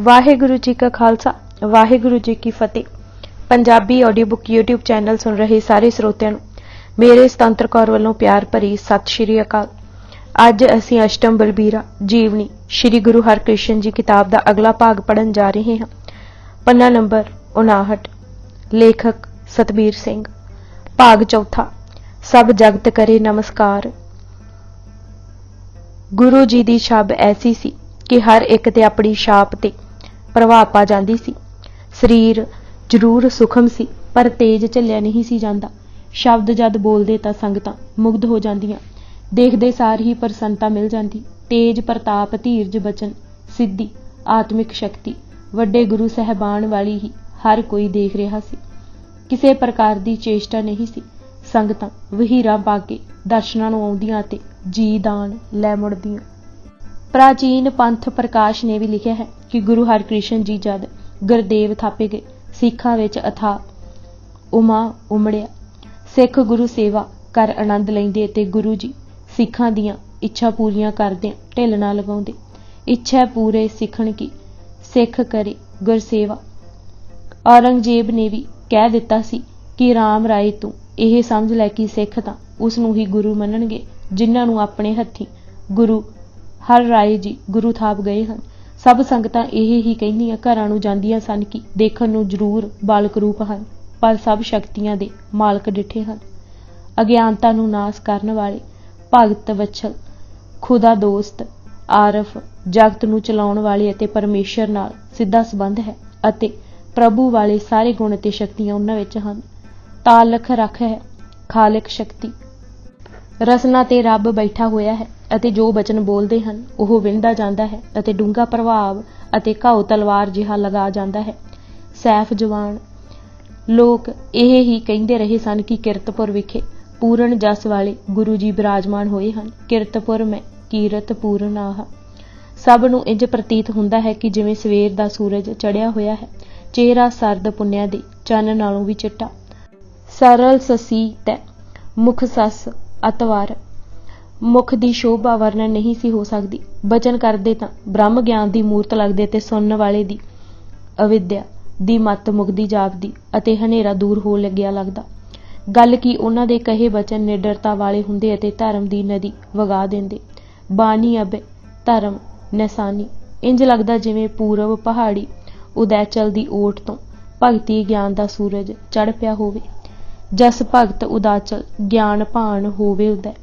ਵਾਹਿਗੁਰੂ ਜੀ ਕਾ ਖਾਲਸਾ ਵਾਹਿਗੁਰੂ ਜੀ ਕੀ ਫਤਿਹ। Punjabi audio book YouTube channel ਸੁਣ ਰਹੇ ਸਾਰੇ ਸਰੋਤਿਆਂ ਨੂੰ ਮੇਰੇ ਸੁਤੰਤਰ ਕੌਰ ਵੱਲੋਂ ਪਿਆਰ ਭਰੀ ਸਤਿ ਸ਼੍ਰੀ ਅਕਾਲ। ਅੱਜ ਅਸੀਂ ਅਸ਼ਟਮ ਬਲਬੀਰਾ ਜੀਵਨੀ ਸ਼੍ਰੀ ਗੁਰੂ ਹਰਕ੍ਰਿਸ਼ਨ ਜੀ ਕਿਤਾਬ ਦਾ ਅਗਲਾ ਭਾਗ ਪੜ੍ਹਨ ਜਾ ਰਹੇ ਹਾਂ। ਪੰਨਾ ਨੰਬਰ 59। ਲੇਖਕ ਸਤਬੀਰ ਸਿੰਘ। ਭਾਗ ਚੌਥਾ। ਸਭ ਜਗਤ ਕਰੇ ਨਮਸਕਾਰ। ਗੁਰੂ ਜੀ ਦੀ ਛੱਬ ਐਸੀ ਸੀ ਕਿ ਹਰ ਇੱਕ ਤੇ ਆਪਣੀ ਛਾਪ ਤੇ ਪ੍ਰਭਾਵ ਪਾ ਜਾਂਦੀ ਸੀ। ਸਰੀਰ ਜ਼ਰੂਰ ਸੂਖਮ ਸੀ ਪਰ ਤੇਜ ਝੱਲਿਆ ਨਹੀਂ ਸੀ ਜਾਂਦਾ। ਸ਼ਬਦ ਜਦ ਬੋਲਦੇ ਤਾਂ ਸੰਗਤਾਂ ਮੁਗਧ ਹੋ ਜਾਂਦੀਆਂ। ਦੇਖਦੇ ਸਾਰ ਹੀ ਪ੍ਰਸੰਨਤਾ ਮਿਲ ਜਾਂਦੀ। ਤੇਜ ਪ੍ਰਤਾਪ, ਧੀਰਜ, ਬਚਨ, ਸਿੱਧੀ, ਆਤਮਿਕ ਸ਼ਕਤੀ ਵੱਡੇ ਗੁਰੂ ਸਾਹਿਬਾਨ ਵਾਲੀ ਹੀ ਹਰ ਕੋਈ ਦੇਖ ਰਿਹਾ ਸੀ। ਕਿਸੇ ਪ੍ਰਕਾਰ ਦੀ ਚੇਸ਼ਟਾ ਨਹੀਂ ਸੀ। ਸੰਗਤਾਂ ਵਹੀਰਾਂ ਪਾ ਕੇ ਦਰਸ਼ਨਾਂ ਨੂੰ ਆਉਂਦੀਆਂ ਅਤੇ ਜੀ ਦਾਨ ਲੈ ਮੁੜਦੀਆਂ। ਪ੍ਰਾਚੀਨ ਪੰਥ ਪ੍ਰਕਾਸ਼ ਨੇ ਵੀ ਲਿਖਿਆ ਹੈ ਕਿ ਗੁਰੂ ਹਰਕ੍ਰਿਸ਼ਨ ਜੀ ਜਦ ਗੁਰਦੇਵ ਥਾਪੇ ਗਏ, ਸਿੱਖਾਂ ਵਿੱਚ ਅਥਾਹ ਉਮਾ ਉਮੜਿਆ। ਸਿੱਖ ਗੁਰੂ ਸੇਵਾ ਕਰ ਆਨੰਦ ਲੈਂਦੇ ਅਤੇ ਗੁਰੂ ਜੀ ਸਿੱਖਾਂ ਦੀਆਂ ਇੱਛਾ ਪੂਰੀਆਂ ਕਰਦਿਆਂ ਢਿੱਲ ਨਾ ਲਗਾਉਂਦੇ। ਇੱਛਾ ਪੂਰੇ ਸਿੱਖਣ ਕੀ, ਸਿੱਖ ਕਰੇ ਗੁਰਸੇਵਾ। ਔਰੰਗਜ਼ੇਬ ਨੇ ਵੀ ਕਹਿ ਦਿੱਤਾ ਸੀ ਕਿ ਰਾਮ ਰਾਏ ਤੂੰ ਇਹ ਸਮਝ ਲੈ ਕਿ ਸਿੱਖ ਤਾਂ ਉਸ ਨੂੰ ਹੀ ਗੁਰੂ ਮੰਨਣਗੇ ਜਿਨ੍ਹਾਂ ਨੂੰ ਆਪਣੇ ਹੱਥੀਂ ਗੁਰੂ ਹਰ ਰਾਏ ਜੀ ਗੁਰੂ ਥਾਪ ਗਏ ਹਨ। ਸਭ ਸੰਗਤਾਂ ਇਹ ਹੀ ਕਹਿੰਦੀਆਂ ਘਰਾਂ ਨੂੰ ਜਾਂਦੀਆਂ ਸਨ ਕਿ ਦੇਖਣ ਨੂੰ ਜ਼ਰੂਰ ਬਾਲਕ ਰੂਪ ਹਨ ਪਰ ਸਭ ਸ਼ਕਤੀਆਂ ਦੇ ਮਾਲਕ ਡਿੱਠੇ ਹਨ। ਅਗਿਆਨਤਾ ਨੂੰ ਨਾਸ ਕਰਨ ਵਾਲੇ, ਭਗਤ ਵਛਲ, ਖੁਦਾ ਦੋਸਤ, ਆਰਫ, ਜਗਤ ਨੂੰ ਚਲਾਉਣ ਵਾਲੇ ਅਤੇ ਪਰਮੇਸ਼ਰ ਨਾਲ ਸਿੱਧਾ ਸੰਬੰਧ ਹੈ ਅਤੇ ਪ੍ਰਭੂ ਵਾਲੇ ਸਾਰੇ ਗੁਣ ਅਤੇ ਸ਼ਕਤੀਆਂ ਉਹਨਾਂ ਵਿੱਚ ਹਨ। ਤਾਲਖ ਰੱਖ ਹੈ ਖਾਲਿਕ ਸ਼ਕਤੀ। ਰਸਨਾ ਤੇ ਰੱਬ ਬੈਠਾ ਹੋਇਆ ਹੈ ਅਤੇ ਜੋ ਬਚਨ ਬੋਲਦੇ ਹਨ ਉਹ ਵਿੰਦਾ ਜਾਂਦਾ ਹੈ ਅਤੇ ਡੂੰਘਾ ਪ੍ਰਭਾਵ ਅਤੇ ਘਾਉ ਤਲਵਾਰ ਜਿਹਾ ਲਗਾ ਜਾਂਦਾ ਹੈ। ਸੈਫ ਜਵਾਨ। ਲੋਕ ਇਹ ਹੀ ਕਹਿੰਦੇ ਰਹੇ ਸਨ ਕਿ ਕਿਰਤਪੁਰ ਵਿਖੇ ਪੂਰਨ ਜਸ ਵਾਲੇ ਗੁਰੂ ਜੀ ਬਿਰਾਜਮਾਨ ਹੋਏ ਹਨ। ਕਿਰਤਪੁਰ ਮੈਂ ਕੀਰਤ ਪੂਰਨ ਆਹ। ਸਭ ਨੂੰ ਇੰਜ ਪ੍ਰਤੀਤ ਹੁੰਦਾ ਹੈ ਕਿ ਜਿਵੇਂ ਸਵੇਰ ਦਾ ਸੂਰਜ ਚੜ੍ਹਿਆ ਹੋਇਆ ਹੈ। ਚਿਹਰਾ ਸਰਦ ਪੁੰਨਿਆ ਦੇ ਚੰਨ ਨਾਲੋਂ ਵੀ ਚਿੱਟਾ। ਸਰਲ ਸਸੀ ਤੈ ਮੁਖ ਸੱਸ ਅਤਵਾਰ। ਮੁਖ ਦੀ ਸ਼ੋਭਾ ਵਰਣਨ ਨਹੀਂ ਸੀ ਹੋ ਸਕਦੀ। ਬਚਨ ਕਰਦੇ ਤਾਂ ਬ੍ਰਹਮ ਗਿਆਨ ਦੀ ਮੂਰਤ ਲੱਗਦੇ ਤੇ ਸੁਣਨ ਵਾਲੇ ਦੀ ਅਵਿਦਿਆ ਦੀ ਮੱਤ ਮੁਕਦੀ ਜਾਪਦੀ ਅਤੇ ਹਨੇਰਾ ਦੂਰ ਹੋ ਲੱਗਿਆ ਲੱਗਦਾ। ਗੱਲ ਕੀ ਉਹਨਾਂ ਦੇ ਕਹੇ ਬਚਨ ਨਿਡਰਤਾ ਵਾਲੇ ਹੁੰਦੇ ਅਤੇ ਧਰਮ ਦੀ ਨਦੀ ਵਗਾ ਦਿੰਦੇ। ਬਾਣੀ ਅਬੇ ਧਰਮ ਨਿਸ਼ਾਨੀ। ਇੰਜ ਲੱਗਦਾ ਜਿਵੇਂ ਪੂਰਬ ਪਹਾੜੀ ਉਦੈਚਲ ਦੀ ਓਟ ਤੋਂ ਭਗਤੀ ਗਿਆਨ ਦਾ ਸੂਰਜ ਚੜ੍ਹ ਪਿਆ ਹੋਵੇ। ਜਸ ਭਗਤ ਉਦਾਚਲ ਗਿਆਨ ਭਾਣ ਹੋਵੇ ਉਦੈ।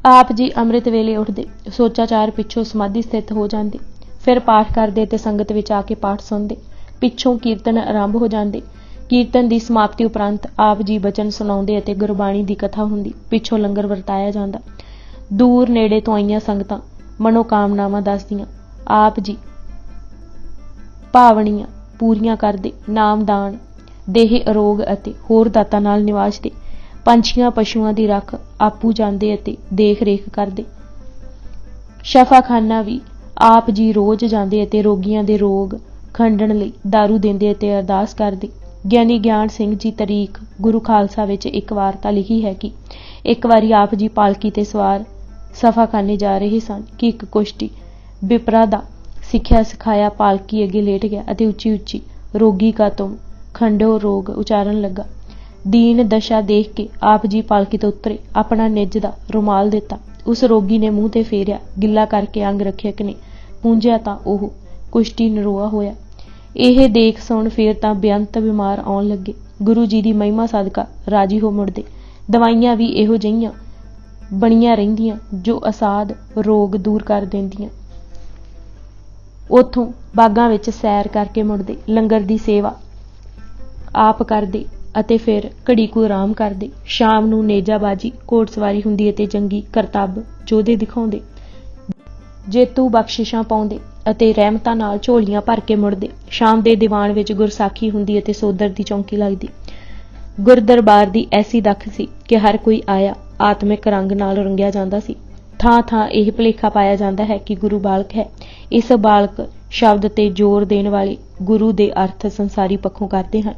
ਆਪ ਜੀ ਅੰਮ੍ਰਿਤ ਵੇਲੇ ਉੱਠਦੇ, ਸੋਚਾਚਾਰ ਪਿੱਛੋਂ ਸਮਾਧੀ ਸਥਿਤ ਹੋ ਜਾਂਦੇ, ਫਿਰ ਪਾਠ ਕਰਦੇ ਤੇ ਸੰਗਤ ਵਿੱਚ ਆ ਕੇ ਪਾਠ ਸੁਣਦੇ। ਪਿੱਛੋਂ ਕੀਰਤਨ ਆਰੰਭ ਹੋ ਜਾਂਦੇ। ਕੀਰਤਨ ਦੀ ਸਮਾਪਤੀ ਉਪਰੰਤ ਆਪ ਜੀ ਬਚਨ ਸੁਣਾਉਂਦੇ ਅਤੇ ਗੁਰਬਾਣੀ ਦੀ ਕਥਾ ਹੁੰਦੀ। ਪਿੱਛੋਂ ਲੰਗਰ ਵਰਤਾਇਆ ਜਾਂਦਾ। ਦੂਰ ਨੇੜੇ ਤੋਂ ਆਈਆਂ ਸੰਗਤਾਂ ਮਨੋਕਾਮਨਾਵਾਂ ਦੱਸਦੀਆਂ। ਆਪ ਜੀ ਭਾਵਨੀਆਂ ਪੂਰੀਆਂ ਕਰਦੇ। ਨਾਮਦਾਨ, ਦੇਹ ਅਰੋਗ ਅਤੇ ਹੋਰ ਦਾਤਾਂ ਨਾਲ ਨਿਵਾਜਦੇ। ਪੰਛੀਆਂ ਪਸ਼ੂਆਂ ਦੀ ਰੱਖ ਆਪੂ ਜਾਂਦੇ ਅਤੇ ਦੇਖ ਰੇਖ ਕਰਦੇ। ਸ਼ਫਾਖਾਨਾ ਵੀ ਆਪ ਜੀ ਰੋਜ਼ ਜਾਂਦੇ ਅਤੇ ਰੋਗੀਆਂ ਦੇ ਰੋਗ ਖੰਡਣ ਲਈ ਦਾਰੂ ਦਿੰਦੇ ਅਤੇ ਅਰਦਾਸ ਕਰਦੇ। ਗਿਆਨੀ ਗਿਆਨ ਸਿੰਘ ਜੀ ਤਰੀਕ ਗੁਰੂ ਖਾਲਸਾ ਵਿੱਚ ਇੱਕ ਵਾਰਤਾ ਲਿਖੀ ਹੈ ਕਿ ਇੱਕ ਵਾਰੀ ਆਪ ਜੀ ਪਾਲਕੀ ਤੇ ਸਵਾਰ ਸ਼ਫਾਖਾਨੇ ਜਾ ਰਹੇ ਸਨ ਕਿ ਇੱਕ ਕੁਸ਼ਤੀ ਵਿਪਰਾ ਦਾ ਸਿੱਖਿਆ ਸਿਖਾਇਆ ਪਾਲਕੀ ਅੱਗੇ ਲੇਟ ਗਿਆ ਅਤੇ ਉੱਚੀ ਉੱਚੀ ਰੋਗੀ ਕਾ ਤੁਮ ਖੰਡੋ ਰੋਗ ਉਚਾਰਨ ਲੱਗਾ। ਦੀਨ ਦਸ਼ਾ ਦੇਖ ਕੇ ਆਪ ਜੀ ਪਾਲਕੀ ਤੋਂ ਉਤਰੇ, ਆਪਣਾ ਨਿੱਜ ਦਾ ਰੁਮਾਲ ਦਿੱਤਾ। ਉਸ ਰੋਗੀ ਨੇ ਮੂੰਹ ਤੇ ਫੇਰਿਆ, ਗਿੱਲਾ ਕਰਕੇ ਅੰਗ ਰੱਖਿਅਕ ਨੇ ਪੂੰਝਿਆ ਤਾਂ ਉਹ ਕੁਸ਼ਤੀ ਨਰੋਆ ਹੋਇਆ। ਇਹ ਦੇਖ ਸੁਣ ਫੇਰ ਤਾਂ ਬੇਅੰਤ ਬਿਮਾਰ ਆਉਣ ਲੱਗੇ। ਗੁਰੂ ਜੀ ਦੀ ਮਹਿਮਾ ਸਦਕਾ ਰਾਜੀ ਹੋ ਮੁੜਦੇ। ਦਵਾਈਆਂ ਵੀ ਇਹੋ ਜਿਹੀਆਂ ਬਣੀਆਂ ਰਹਿੰਦੀਆਂ ਜੋ ਅਸਾਧ ਰੋਗ ਦੂਰ ਕਰ ਦਿੰਦੀਆਂ। ਉੱਥੋਂ ਬਾਗਾਂ ਵਿੱਚ ਸੈਰ ਕਰਕੇ ਮੁੜਦੇ। ਲੰਗਰ ਦੀ ਸੇਵਾ ਆਪ ਕਰਦੇ ਅਤੇ ਫਿਰ ਘੜੀ ਕੁ ਆਰਾਮ ਕਰਦੇ। ਸ਼ਾਮ ਨੂੰ ਨੇਜਾਬਾਜੀ, ਘੋੜਸਵਾਰੀ ਹੁੰਦੀ ਅਤੇ ਜੰਗੀ ਕਰਤੱਵ ਯੋਧੇ ਦਿਖਾਉਂਦੇ। ਜੇਤੂ ਬਖਸ਼ਿਸ਼ਾਂ ਪਾਉਂਦੇ ਅਤੇ ਰਹਿਮਤਾਂ ਨਾਲ ਝੋਲੀਆਂ ਭਰ ਕੇ ਮੁੜਦੇ। ਸ਼ਾਮ ਦੇ ਦੀਵਾਨ ਵਿੱਚ ਗੁਰਸਾਖੀ ਹੁੰਦੀ ਅਤੇ ਸੋਦਰ ਦੀ ਚੌਂਕੀ ਲੱਗਦੀ। ਗੁਰਦਰਬਾਰ ਦੀ ਐਸੀ ਦਖ ਸੀ ਕਿ ਹਰ ਕੋਈ ਆਇਆ ਆਤਮਿਕ ਰੰਗ ਨਾਲ ਰੰਗਿਆ ਜਾਂਦਾ ਸੀ। ਥਾਂ ਥਾਂ ਇਹ ਭੁਲੇਖਾ ਪਾਇਆ ਜਾਂਦਾ ਹੈ ਕਿ ਗੁਰੂ ਬਾਲਕ ਹੈ। ਇਸ ਬਾਲਕ ਸ਼ਬਦ ਤੇ ਜ਼ੋਰ ਦੇਣ ਵਾਲੇ ਗੁਰੂ ਦੇ ਅਰਥ ਸੰਸਾਰੀ ਪੱਖੋਂ ਕਰਦੇ ਹਨ।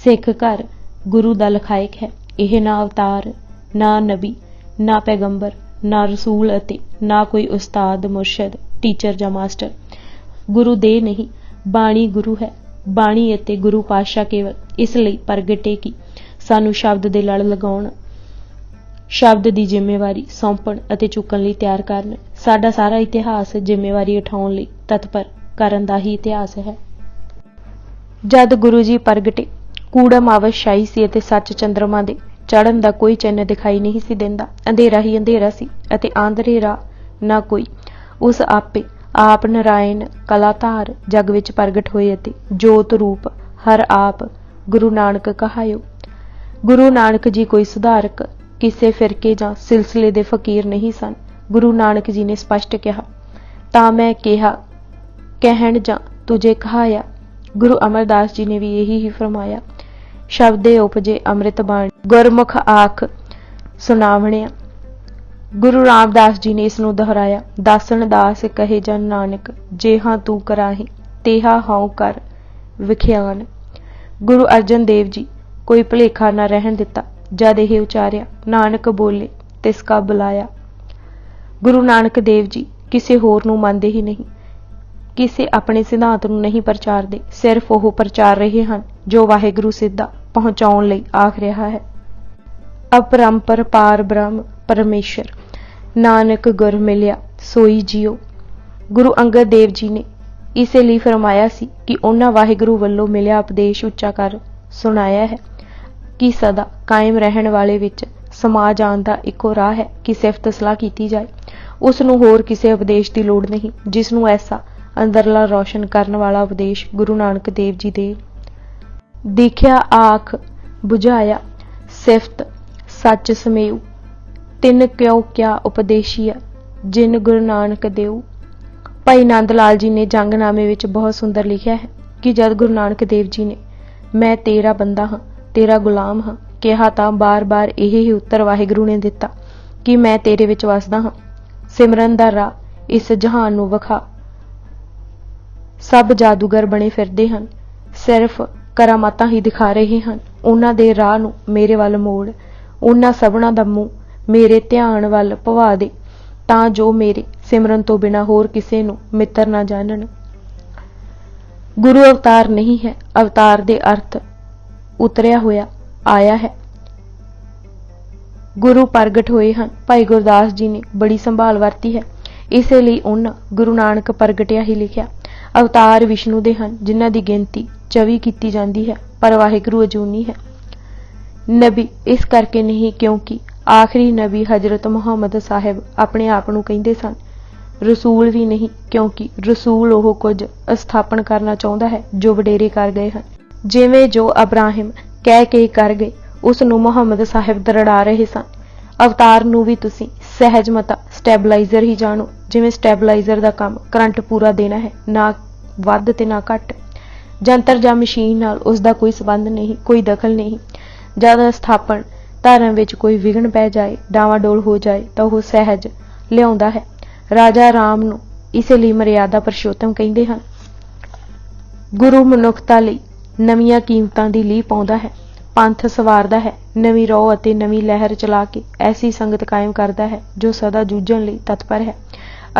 ਸਿੱਖ ਘਰ ਗੁਰੂ ਦਾ ਲਖਾਇਕ ਹੈ। ਇਹ ਨਾ ਅਵਤਾਰ, ਨਾ ਨਬੀ, ਨਾ ਪੈਗੰਬਰ, ਨਾ ਰਸੂਲ ਅਤੇ ਨਾ ਕੋਈ ਉਸਤਾਦ, ਮੁਰਸ਼ਦ, ਟੀਚਰ ਜਾਂ ਮਾਸਟਰ। ਗੁਰੂ ਦੇ ਨਹੀਂ ਬਾਣੀ ਗੁਰੂ ਹੈ। ਬਾਣੀ ਅਤੇ ਗੁਰੂ ਪਾਤਸ਼ਾਹ ਕੇਵਲ ਇਸ ਲਈ ਪ੍ਰਗਟੇ ਕਿ ਸਾਨੂੰ ਸ਼ਬਦ ਦੇ ਲੜ ਲਗਾਉਣ, ਸ਼ਬਦ ਦੀ ਜ਼ਿੰਮੇਵਾਰੀ ਸੌਂਪਣ ਅਤੇ ਚੁੱਕਣ ਲਈ ਤਿਆਰ ਕਰਨ। ਸਾਡਾ ਸਾਰਾ ਇਤਿਹਾਸ ਜ਼ਿੰਮੇਵਾਰੀ ਉਠਾਉਣ ਲਈ ਤਤਪਰ ਕਰਨ ਦਾ ਹੀ ਇਤਿਹਾਸ ਹੈ। ਜਦ ਗੁਰੂ ਜੀ ਪ੍ਰਗਟੇ, ਕੂੜਮ ਆਵਸ਼ਾਈ ਸੀ ਅਤੇ ਸੱਚ ਚੰਦਰਮਾ ਦੇ ਚੜ੍ਹਨ ਦਾ ਕੋਈ ਚਿੰਨ੍ਹ ਦਿਖਾਈ ਨਹੀਂ ਸੀ ਦਿੰਦਾ। ਅੰਧੇਰਾ ਹੀ ਅੰਧੇਰਾ ਸੀ ਅਤੇ ਆਂਧਰੇ ਰਾਹ ਨਾ ਕੋਈ। ਉਸ ਆਪੇ ਆਪ ਨਾਰਾਇਣ ਕਲਾਧਾਰ ਜਗ ਵਿੱਚ ਪ੍ਰਗਟ ਹੋਏ ਅਤੇ ਜੋਤ ਰੂਪ ਹਰ ਆਪ ਗੁਰੂ ਨਾਨਕ ਕਹਾਇਓ। ਗੁਰੂ ਨਾਨਕ ਜੀ ਕੋਈ ਸੁਧਾਰਕ, ਕਿਸੇ ਫਿਰਕੇ ਜਾਂ ਸਿਲਸਿਲੇ ਦੇ ਫਕੀਰ ਨਹੀਂ ਸਨ। ਗੁਰੂ ਨਾਨਕ ਜੀ ਨੇ ਸਪਸ਼ਟ ਕਿਹਾ, ਤਾਂ ਮੈਂ ਕਿਹਾ ਕਹਿਣ ਜਾਂ ਤੁਝੇ ਕਹਾਇਆ। ਗੁਰੂ ਅਮਰਦਾਸ ਜੀ ਨੇ ਵੀ ਇਹੀ ਹੀ ਫਰਮਾਇਆ। ਸ਼ਬਦੇ ਉਪਜੇ ਅੰਮ੍ਰਿਤ ਬਾਣੀ, ਗੁਰਮੁਖ ਆਖ ਸੁਣਾਵਣਿਆ। ਗੁਰੂ ਰਾਮਦਾਸ ਜੀ ਨੇ ਇਸ ਨੂੰ ਦੁਹਰਾਇਆ। ਦਾਸਣ ਦਾਸ ਕਹੇ ਜਨ ਨਾਨਕ, ਜੇਹਾ ਤੂੰ ਕਰਾਹੀ ਤੇਹਾ ਹਉ ਕਰ ਵਿਖਿਆਨ। ਗੁਰੂ ਅਰਜਨ ਦੇਵ ਜੀ ਕੋਈ ਭੁਲੇਖਾ ਨਾ ਰਹਿਣ ਦਿੱਤਾ। ਜਦ ਇਹ ਉਚਾਰਿਆ, ਨਾਨਕ ਬੋਲੇ ਤਿਸ ਕਾ ਬੁਲਾਇਆ। ਗੁਰੂ ਨਾਨਕ ਦੇਵ ਜੀ ਕਿਸੇ ਹੋਰ ਨੂੰ ਮੰਨਦੇ ਹੀ ਨਹੀਂ, ਕਿਸੇ ਆਪਣੇ ਸਿਧਾਂਤ ਨੂੰ ਨਹੀਂ ਪ੍ਰਚਾਰਦੇ। ਸਿਰਫ ਉਹ ਪ੍ਰਚਾਰ ਰਹੇ ਹਨ ਜੋ ਵਾਹਿਗੁਰੂ ਸਿੱਧਾ ਪਹੁੰਚਾਉਣ ਲਈ ਆਖ ਰਿਹਾ ਹੈ। ਅਪਰੰਪਰ ਪਾਰ ਬ੍ਰਹਮ ਪਰਮੇਸ਼ਰ, ਨਾਨਕ ਗੁਰ ਮਿਲਿਆ ਸੋਈ ਜੀਓ। ਗੁਰੂ ਅੰਗਦ ਦੇਵ ਜੀ ਨੇ ਇਸੇ ਲਈ ਫਰਮਾਇਆ ਸੀ ਕਿ ਉਹਨਾਂ ਵਾਹਿਗੁਰੂ ਵੱਲੋਂ ਮਿਲਿਆ ਉਪਦੇਸ਼ ਉੱਚਾ ਕਰ ਸੁਣਾਇਆ ਹੈ ਕਿ ਸਦਾ ਕਾਇਮ ਰਹਿਣ ਵਾਲੇ ਵਿੱਚ ਸਮਾ ਜਾਣ ਦਾ ਇੱਕੋ ਰਾਹ ਹੈ ਕਿ ਸਿਫਤ ਸਲਾਹ ਕੀਤੀ ਜਾਏ। ਉਸ ਨੂੰ ਹੋਰ ਕਿਸੇ ਉਪਦੇਸ਼ ਦੀ ਲੋੜ ਨਹੀਂ, ਜਿਸ ਨੂੰ ਐਸਾ ਅੰਦਰਲਾ ਰੌਸ਼ਨ ਕਰਨ ਵਾਲਾ ਉਪਦੇਸ਼ ਗੁਰੂ ਨਾਨਕ ਦੇਵ ਜੀ ਦੇ। ਦੇਖਿਆ ਆਖ ਬੁਝਾਇਆ ਸਿਫਤ ਸੱਚ ਸਮੇਉ, ਤਿੰਨ ਕਿਉ ਕਿਆ ਉਪਦੇਸ਼ੀਆ ਜਿਨ ਗੁਰੂ ਨਾਨਕ ਦੇਉ। ਭਾਈ ਨੰਦ ਲਾਲ ਜੀ ਨੇ ਜੰਗਨਾਮੇ ਵਿੱਚ ਬਹੁਤ ਸੁੰਦਰ ਲਿਖਿਆ ਹੈ ਕਿ ਜਦ ਗੁਰੂ ਨਾਨਕ ਦੇਵ ਜੀ ਨੇ ਮੈਂ ਤੇਰਾ ਬੰਦਾ ਹਾਂ, ਤੇਰਾ ਗੁਲਾਮ ਹਾਂ ਕਿਹਾ ਤਾਂ ਬਾਰ-ਬਾਰ ਇਹ ਹੀ ਉੱਤਰ ਵਾਹਿਗੁਰੂ ਨੇ ਦਿੱਤਾ ਕਿ ਮੈਂ ਤੇਰੇ ਵਿੱਚ ਵਸਦਾ ਹਾਂ। ਸਿਮਰਨ ਦਾ ਰਾਹ ਇਸ ਜਹਾਨ ਨੂੰ ਵਿਖਾ। ਸਭ ਜਾਦੂਗਰ ਬਣੇ ਫਿਰਦੇ ਹਨ, ਸਿਰਫ ਕਰਾਮਾਤਾਂ ਹੀ ਦਿਖਾ ਰਹੇ ਹਨ। ਉਹਨਾਂ ਦੇ ਰਾਹ ਨੂੰ ਮੇਰੇ ਵੱਲ ਮੋੜ, ਉਹਨਾਂ ਸਭਨਾਂ ਦਾ ਮੂੰਹ ਮੇਰੇ ਧਿਆਨ ਵੱਲ ਭਵਾ ਦੇ, ਤਾਂ ਜੋ ਮੇਰੇ ਸਿਮਰਨ ਤੋਂ ਬਿਨਾਂ ਹੋਰ ਕਿਸੇ ਨੂੰ ਮਿੱਤਰ ਨਾ ਜਾਣਨ। ਗੁਰੂ ਅਵਤਾਰ ਨਹੀਂ ਹੈ, ਅਵਤਾਰ ਦੇ ਅਰਥ ਉਤਰਿਆ ਹੋਇਆ ਆਇਆ ਹੈ। ਗੁਰੂ ਪ੍ਰਗਟ ਹੋਏ ਹਨ। ਭਾਈ ਗੁਰਦਾਸ ਜੀ ਨੇ ਬੜੀ ਸੰਭਾਲ ਵਰਤੀ ਹੈ, ਇਸੇ ਲਈ ਉਹਨਾਂ ਗੁਰੂ ਨਾਨਕ ਪ੍ਰਗਟਿਆ ਹੀ ਲਿਖਿਆ। ਅਵਤਾਰ ਵਿਸ਼ਨੂੰ ਦੇ ਹਨ ਜਿਨ੍ਹਾਂ ਦੀ ਗਿਣਤੀ 24 ਕੀਤੀ ਜਾਂਦੀ ਹੈ, ਪਰ ਵਾਹਿਗੁਰੂ ਅਜੂਨੀ ਹੈ। ਨਬੀ ਇਸ ਕਰਕੇ ਨਹੀਂ ਕਿਉਂਕਿ ਆਖਰੀ ਨਬੀ ਹਜ਼ਰਤ ਮੁਹੰਮਦ ਸਾਹਿਬ ਆਪਣੇ ਆਪ ਨੂੰ ਕਹਿੰਦੇ ਸਨ। ਰਸੂਲ ਵੀ ਨਹੀਂ ਕਿਉਂਕਿ ਰਸੂਲ ਉਹ ਕੁਝ ਸਥਾਪਨ ਕਰਨਾ ਚਾਹੁੰਦਾ ਹੈ ਜੋ ਵਡੇਰੇ ਕਰ ਗਏ ਹਨ। ਜਿਵੇਂ ਜੋ ਅਬਰਾਹਿਮ ਕਹਿ ਕੇ ਕਰ ਗਏ, ਉਸ ਨੂੰ ਮੁਹੰਮਦ ਸਾਹਿਬ ਦਰੜਾ ਰਹੇ ਸਨ। ਅਵਤਾਰ ਨੂੰ ਵੀ ਤੁਸੀਂ ਸਹਿਜ ਮਤਾ ਸਟੈਬਲਾਈਜ਼ਰ ਹੀ ਜਾਣੋ। ਜਿਵੇਂ ਸਟੈਬਲਾਈਜ਼ਰ ਦਾ ਕੰਮ ਕਰੰਟ ਪੂਰਾ ਦੇਣਾ ਹੈ, ਨਾ ਵੱਧ ਤੇ ਨਾ ਘੱਟ। ਜੰਤਰ ਜਾਂ ਮਸ਼ੀਨ ਨਾਲ ਉਸ ਦਾ ਕੋਈ ਸੰਬੰਧ ਨਹੀਂ, ਕੋਈ ਦਖਲ ਨਹੀਂ। ਜਦ ਸਥਾਪਨ ਧਰਮ ਵਿੱਚ ਕੋਈ ਵਿਘਨ ਪੈ ਜਾਏ, ਡਾਵਾਡੋਲ ਹੋ ਜਾਏ, ਤਾਂ ਉਹ ਸਹਿਜ ਲਿਆਉਂਦਾ ਹੈ। ਰਾਜਾ ਰਾਮ ਨੂੰ ਇਸੇ ਲਈ ਮਰਿਆਦਾ ਪੁਰਸ਼ੋਤਮ ਕਹਿੰਦੇ ਹਨ। ਗੁਰੂ ਮਨੁੱਖਤਾ ਲਈ ਨਵੀਆਂ ਕੀਮਤਾਂ ਦੀ ਲੀਹ ਪਾਉਂਦਾ ਹੈ, ਪੰਥ ਸਵਾਰਦਾ ਹੈ, ਨਵੀਂ ਰੌ ਅਤੇ ਨਵੀਂ ਲਹਿਰ ਚਲਾ ਕੇ ਐਸੀ ਸੰਗਤ ਕਾਇਮ ਕਰਦਾ ਹੈ ਜੋ ਸਦਾ ਜੂਝਣ ਲਈ ਤਤਪਰ ਹੈ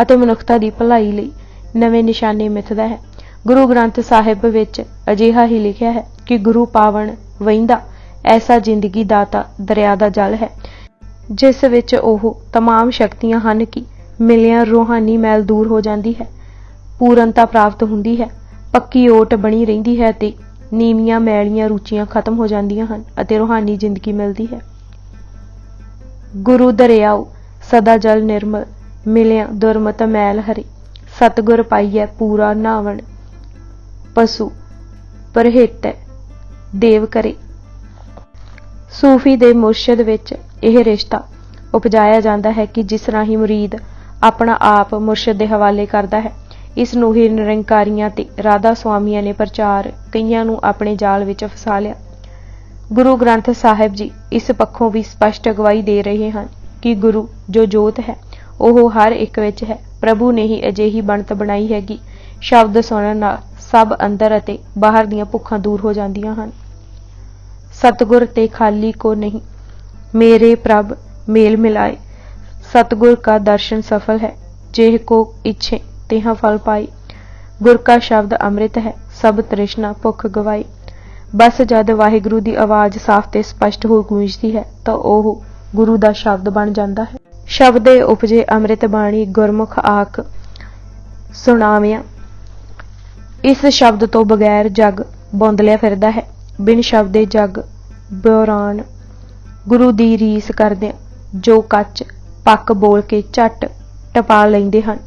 ਅਤੇ ਮਨੁੱਖਤਾ ਦੀ ਭਲਾਈ ਲਈ ਨਵੇਂ ਨਿਸ਼ਾਨੇ ਮਿੱਥਦਾ ਹੈ। ਗੁਰੂ ਗ੍ਰੰਥ ਸਾਹਿਬ ਵਿੱਚ ਅਜਿਹਾ ਹੀ ਲਿਖਿਆ ਹੈ ਕਿ ਗੁਰੂ ਪਾਵਨ ਵਹਿੰਦਾ ਐਸਾ ਜ਼ਿੰਦਗੀ ਦਾਤਾ ਦਰਿਆ ਦਾ ਜਲ ਹੈ, ਜਿਸ ਵਿੱਚ ਉਹ ਤਮਾਮ ਸ਼ਕਤੀਆਂ ਹਨ ਕਿ ਮਿਲਿਆਂ ਰੂਹਾਨੀ ਮੈਲ ਦੂਰ ਹੋ ਜਾਂਦੀ ਹੈ, ਪੂਰਨਤਾ ਪ੍ਰਾਪਤ ਹੁੰਦੀ ਹੈ, ਪੱਕੀ ਓਟ ਬਣੀ ਰਹਿੰਦੀ ਹੈ ਤੇ ਨੀਵੀਆਂ ਮੈਲੀਆਂ ਰੁਚੀਆਂ ਖਤਮ ਹੋ ਜਾਂਦੀਆਂ ਹਨ ਅਤੇ ਰੂਹਾਨੀ ਜ਼ਿੰਦਗੀ ਮਿਲਦੀ ਹੈ। ਗੁਰੂ ਦਰਿਆਉ ਸਦਾ ਜਲ ਨਿਰਮਲ, ਮਿਲਿਆਂ ਦੁਰਮਤ ਮੈਲ ਹਰੇ, ਸਤਿਗੁਰ ਪਾਈਐ ਪੂਰਾ ਨਾਵਣ, ਪਸ਼ੂ ਪਰਹੇਟੈ ਦੇਵ ਕਰੇ। ਸੂਫੀ ਦੇ ਮੁਰਸ਼ਿਦ ਵਿੱਚ ਇਹ ਰਿਸ਼ਤਾ ਉਪਜਾਇਆ ਜਾਂਦਾ ਹੈ ਕਿ ਜਿਸ ਰਾਹੀਂ ਮੁਰੀਦ ਆਪਣਾ ਆਪ ਮੁਰਸ਼ਿਦ ਦੇ ਹਵਾਲੇ ਕਰਦਾ ਹੈ। ਇਸ ਨੂੰ ਹੀ ਨਿਰੰਕਾਰੀਆਂ ਤੇ ਰਾਧਾ ਸੁਆਮੀਆਂ ਨੇ ਪ੍ਰਚਾਰ ਕਈਆਂ ਨੂੰ ਆਪਣੇ ਜਾਲ ਵਿੱਚ ਫਸਾ ਲਿਆ। ਗੁਰੂ ਗ੍ਰੰਥ ਸਾਹਿਬ ਜੀ ਇਸ ਪੱਖੋਂ ਵੀ ਸਪਸ਼ਟ ਅਗਵਾਈ ਦੇ ਰਹੇ ਹਨ ਕਿ ਗੁਰੂ ਜੋ ਜੋਤ ਹੈ ਉਹ ਹਰ ਇੱਕ ਵਿੱਚ ਹੈ। ਪ੍ਰਭੂ ਨੇ ਹੀ ਅਜਿਹੀ ਬਣਤ ਬਣਾਈ ਹੈ ਕਿ ਸ਼ਬਦ ਸੁਣਨ ਨਾਲ ਸਭ ਅੰਦਰ ਅਤੇ ਬਾਹਰ ਦੀਆਂ ਭੁੱਖਾਂ ਦੂਰ ਹੋ ਜਾਂਦੀਆਂ ਹਨ। ਸਤਿਗੁਰ ਤੇ ਖਾਲੀ ਕੋ ਨਹੀਂ, ਮੇਰੇ ਪ੍ਰਭ ਮੇਲ ਮਿਲਾਏ। ਸਤਿਗੁਰ का दर्शन सफल है, जेह को इच्छे तेहा फल पाए। गुर का शब्द अमृत है, सब तृष्णा भुख गवाई। बस जद वाहिगुरू दी आवाज़ साफ ते स्पष्ट हो गूंजदी है तो ओह गुरु दा शब्द बन जाता है। शब्दे उपजे अमृत बाणी गुरमुख आख सुनाविया। इस शब्द तो बगैर जग बौंदलिया फिरदा है, बिन शब्दे जग बौरान। गुरु दी रीस करदे जो कच पक बोल के झट टपा लैंदे हन,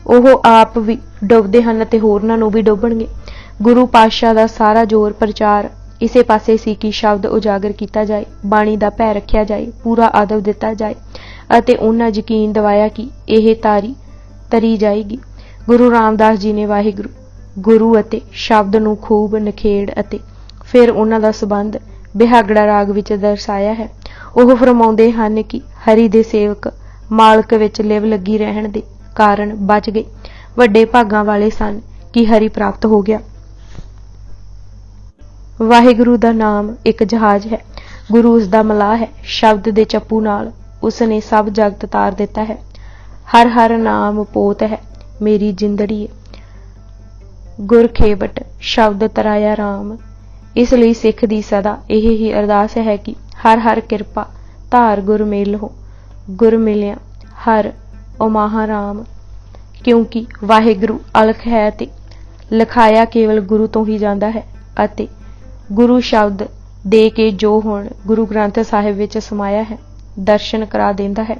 ਉਹ ਆਪ ਵੀ ਡੁੱਬਦੇ ਹਨ ਅਤੇ ਹੋਰਨਾਂ ਨੂੰ ਵੀ ਡੁੱਬਣਗੇ। ਗੁਰੂ ਪਾਤਸ਼ਾਹ ਦਾ ਸਾਰਾ ਜ਼ੋਰ ਪ੍ਰਚਾਰ ਇਸੇ ਪਾਸੇ ਸੀ ਕਿ ਸ਼ਬਦ ਉਜਾਗਰ ਕੀਤਾ ਜਾਏ, ਬਾਣੀ ਦਾ ਭੈ ਰੱਖਿਆ ਜਾਏ, ਪੂਰਾ ਆਦਬ ਦਿੱਤਾ ਜਾਏ ਅਤੇ ਉਹਨਾਂ ਯਕੀਨ ਦਿਵਾਇਆ ਕਿ ਇਹ ਤਰੀ ਜਾਏਗੀ। ਗੁਰੂ ਰਾਮਦਾਸ ਜੀ ਨੇ ਵਾਹਿਗੁਰੂ, ਗੁਰੂ ਅਤੇ ਸ਼ਬਦ ਨੂੰ ਖੂਬ ਨਿਖੇੜ ਅਤੇ ਫਿਰ ਉਹਨਾਂ ਦਾ ਸੰਬੰਧ ਬਿਹਾਗੜਾ ਰਾਗ ਵਿੱਚ ਦਰਸਾਇਆ ਹੈ। ਉਹ ਫਰਮਾਉਂਦੇ ਹਨ ਕਿ ਹਰੀ ਦੇ ਸੇਵਕ ਮਾਲਕ ਵਿੱਚ ਲਿਵ ਲੱਗੀ ਰਹਿਣ ਦੇ ਕਾਰਨ ਬਚ ਗਏ, ਵੱਡੇ ਭਾਗਾਂ ਵਾਲੇ ਸਨ ਕਿ ਹਰੀ ਪ੍ਰਾਪਤ ਹੋ ਗਿਆ। ਵਾਹਿਗੁਰੂ ਦਾ ਨਾਮ ਇੱਕ ਜਹਾਜ਼ ਹੈ, ਗੁਰੂ ਉਸ ਦਾ ਮਲਾਹ ਹੈ। ਸ਼ਬਦ ਦੇ ਚੱਪੂ ਨਾਲ ਉਸ ਨੇ ਸਭ ਜਗਤ ਤਾਰ ਦਿੱਤਾ ਹੈ। ਹਰ ਹਰ ਨਾਮ ਪੋਤ ਹੈ, ਮੇਰੀ ਜਿੰਦੜੀ ਗੁਰ ਖੇਵਟ ਸ਼ਬਦ ਤਰਾਇਆ ਰਾਮ। ਇਸ ਲਈ ਸਿੱਖ ਦੀ ਸਦਾ ਇਹ ਹੀ ਅਰਦਾਸ ਹੈ ਕਿ ਹਰ ਹਰ ਕਿਰਪਾ ਧਾਰ ਗੁਰ ਮੇਲ ਹੋ, ਗੁਰ ਮਿਲਿਆ ਹਰ ਉਮਾਹਾ ਰਾਮ। ਕਿਉਂਕਿ ਵਾਹਿਗੁਰੂ ਅਲਖ ਹੈ ਤੇ ਲਿਖਾਇਆ ਕੇਵਲ ਗੁਰੂ ਤੋਂ ਹੀ ਜਾਂਦਾ ਹੈ ਅਤੇ ਗੁਰੂ ਸ਼ਬਦ ਦੇ ਕੇ ਜੋ ਹੁਣ ਗੁਰੂ ਗ੍ਰੰਥ ਸਾਹਿਬ ਵਿੱਚ ਸਮਾਇਆ ਹੈ ਦਰਸ਼ਨ ਕਰਾ ਦਿੰਦਾ ਹੈ।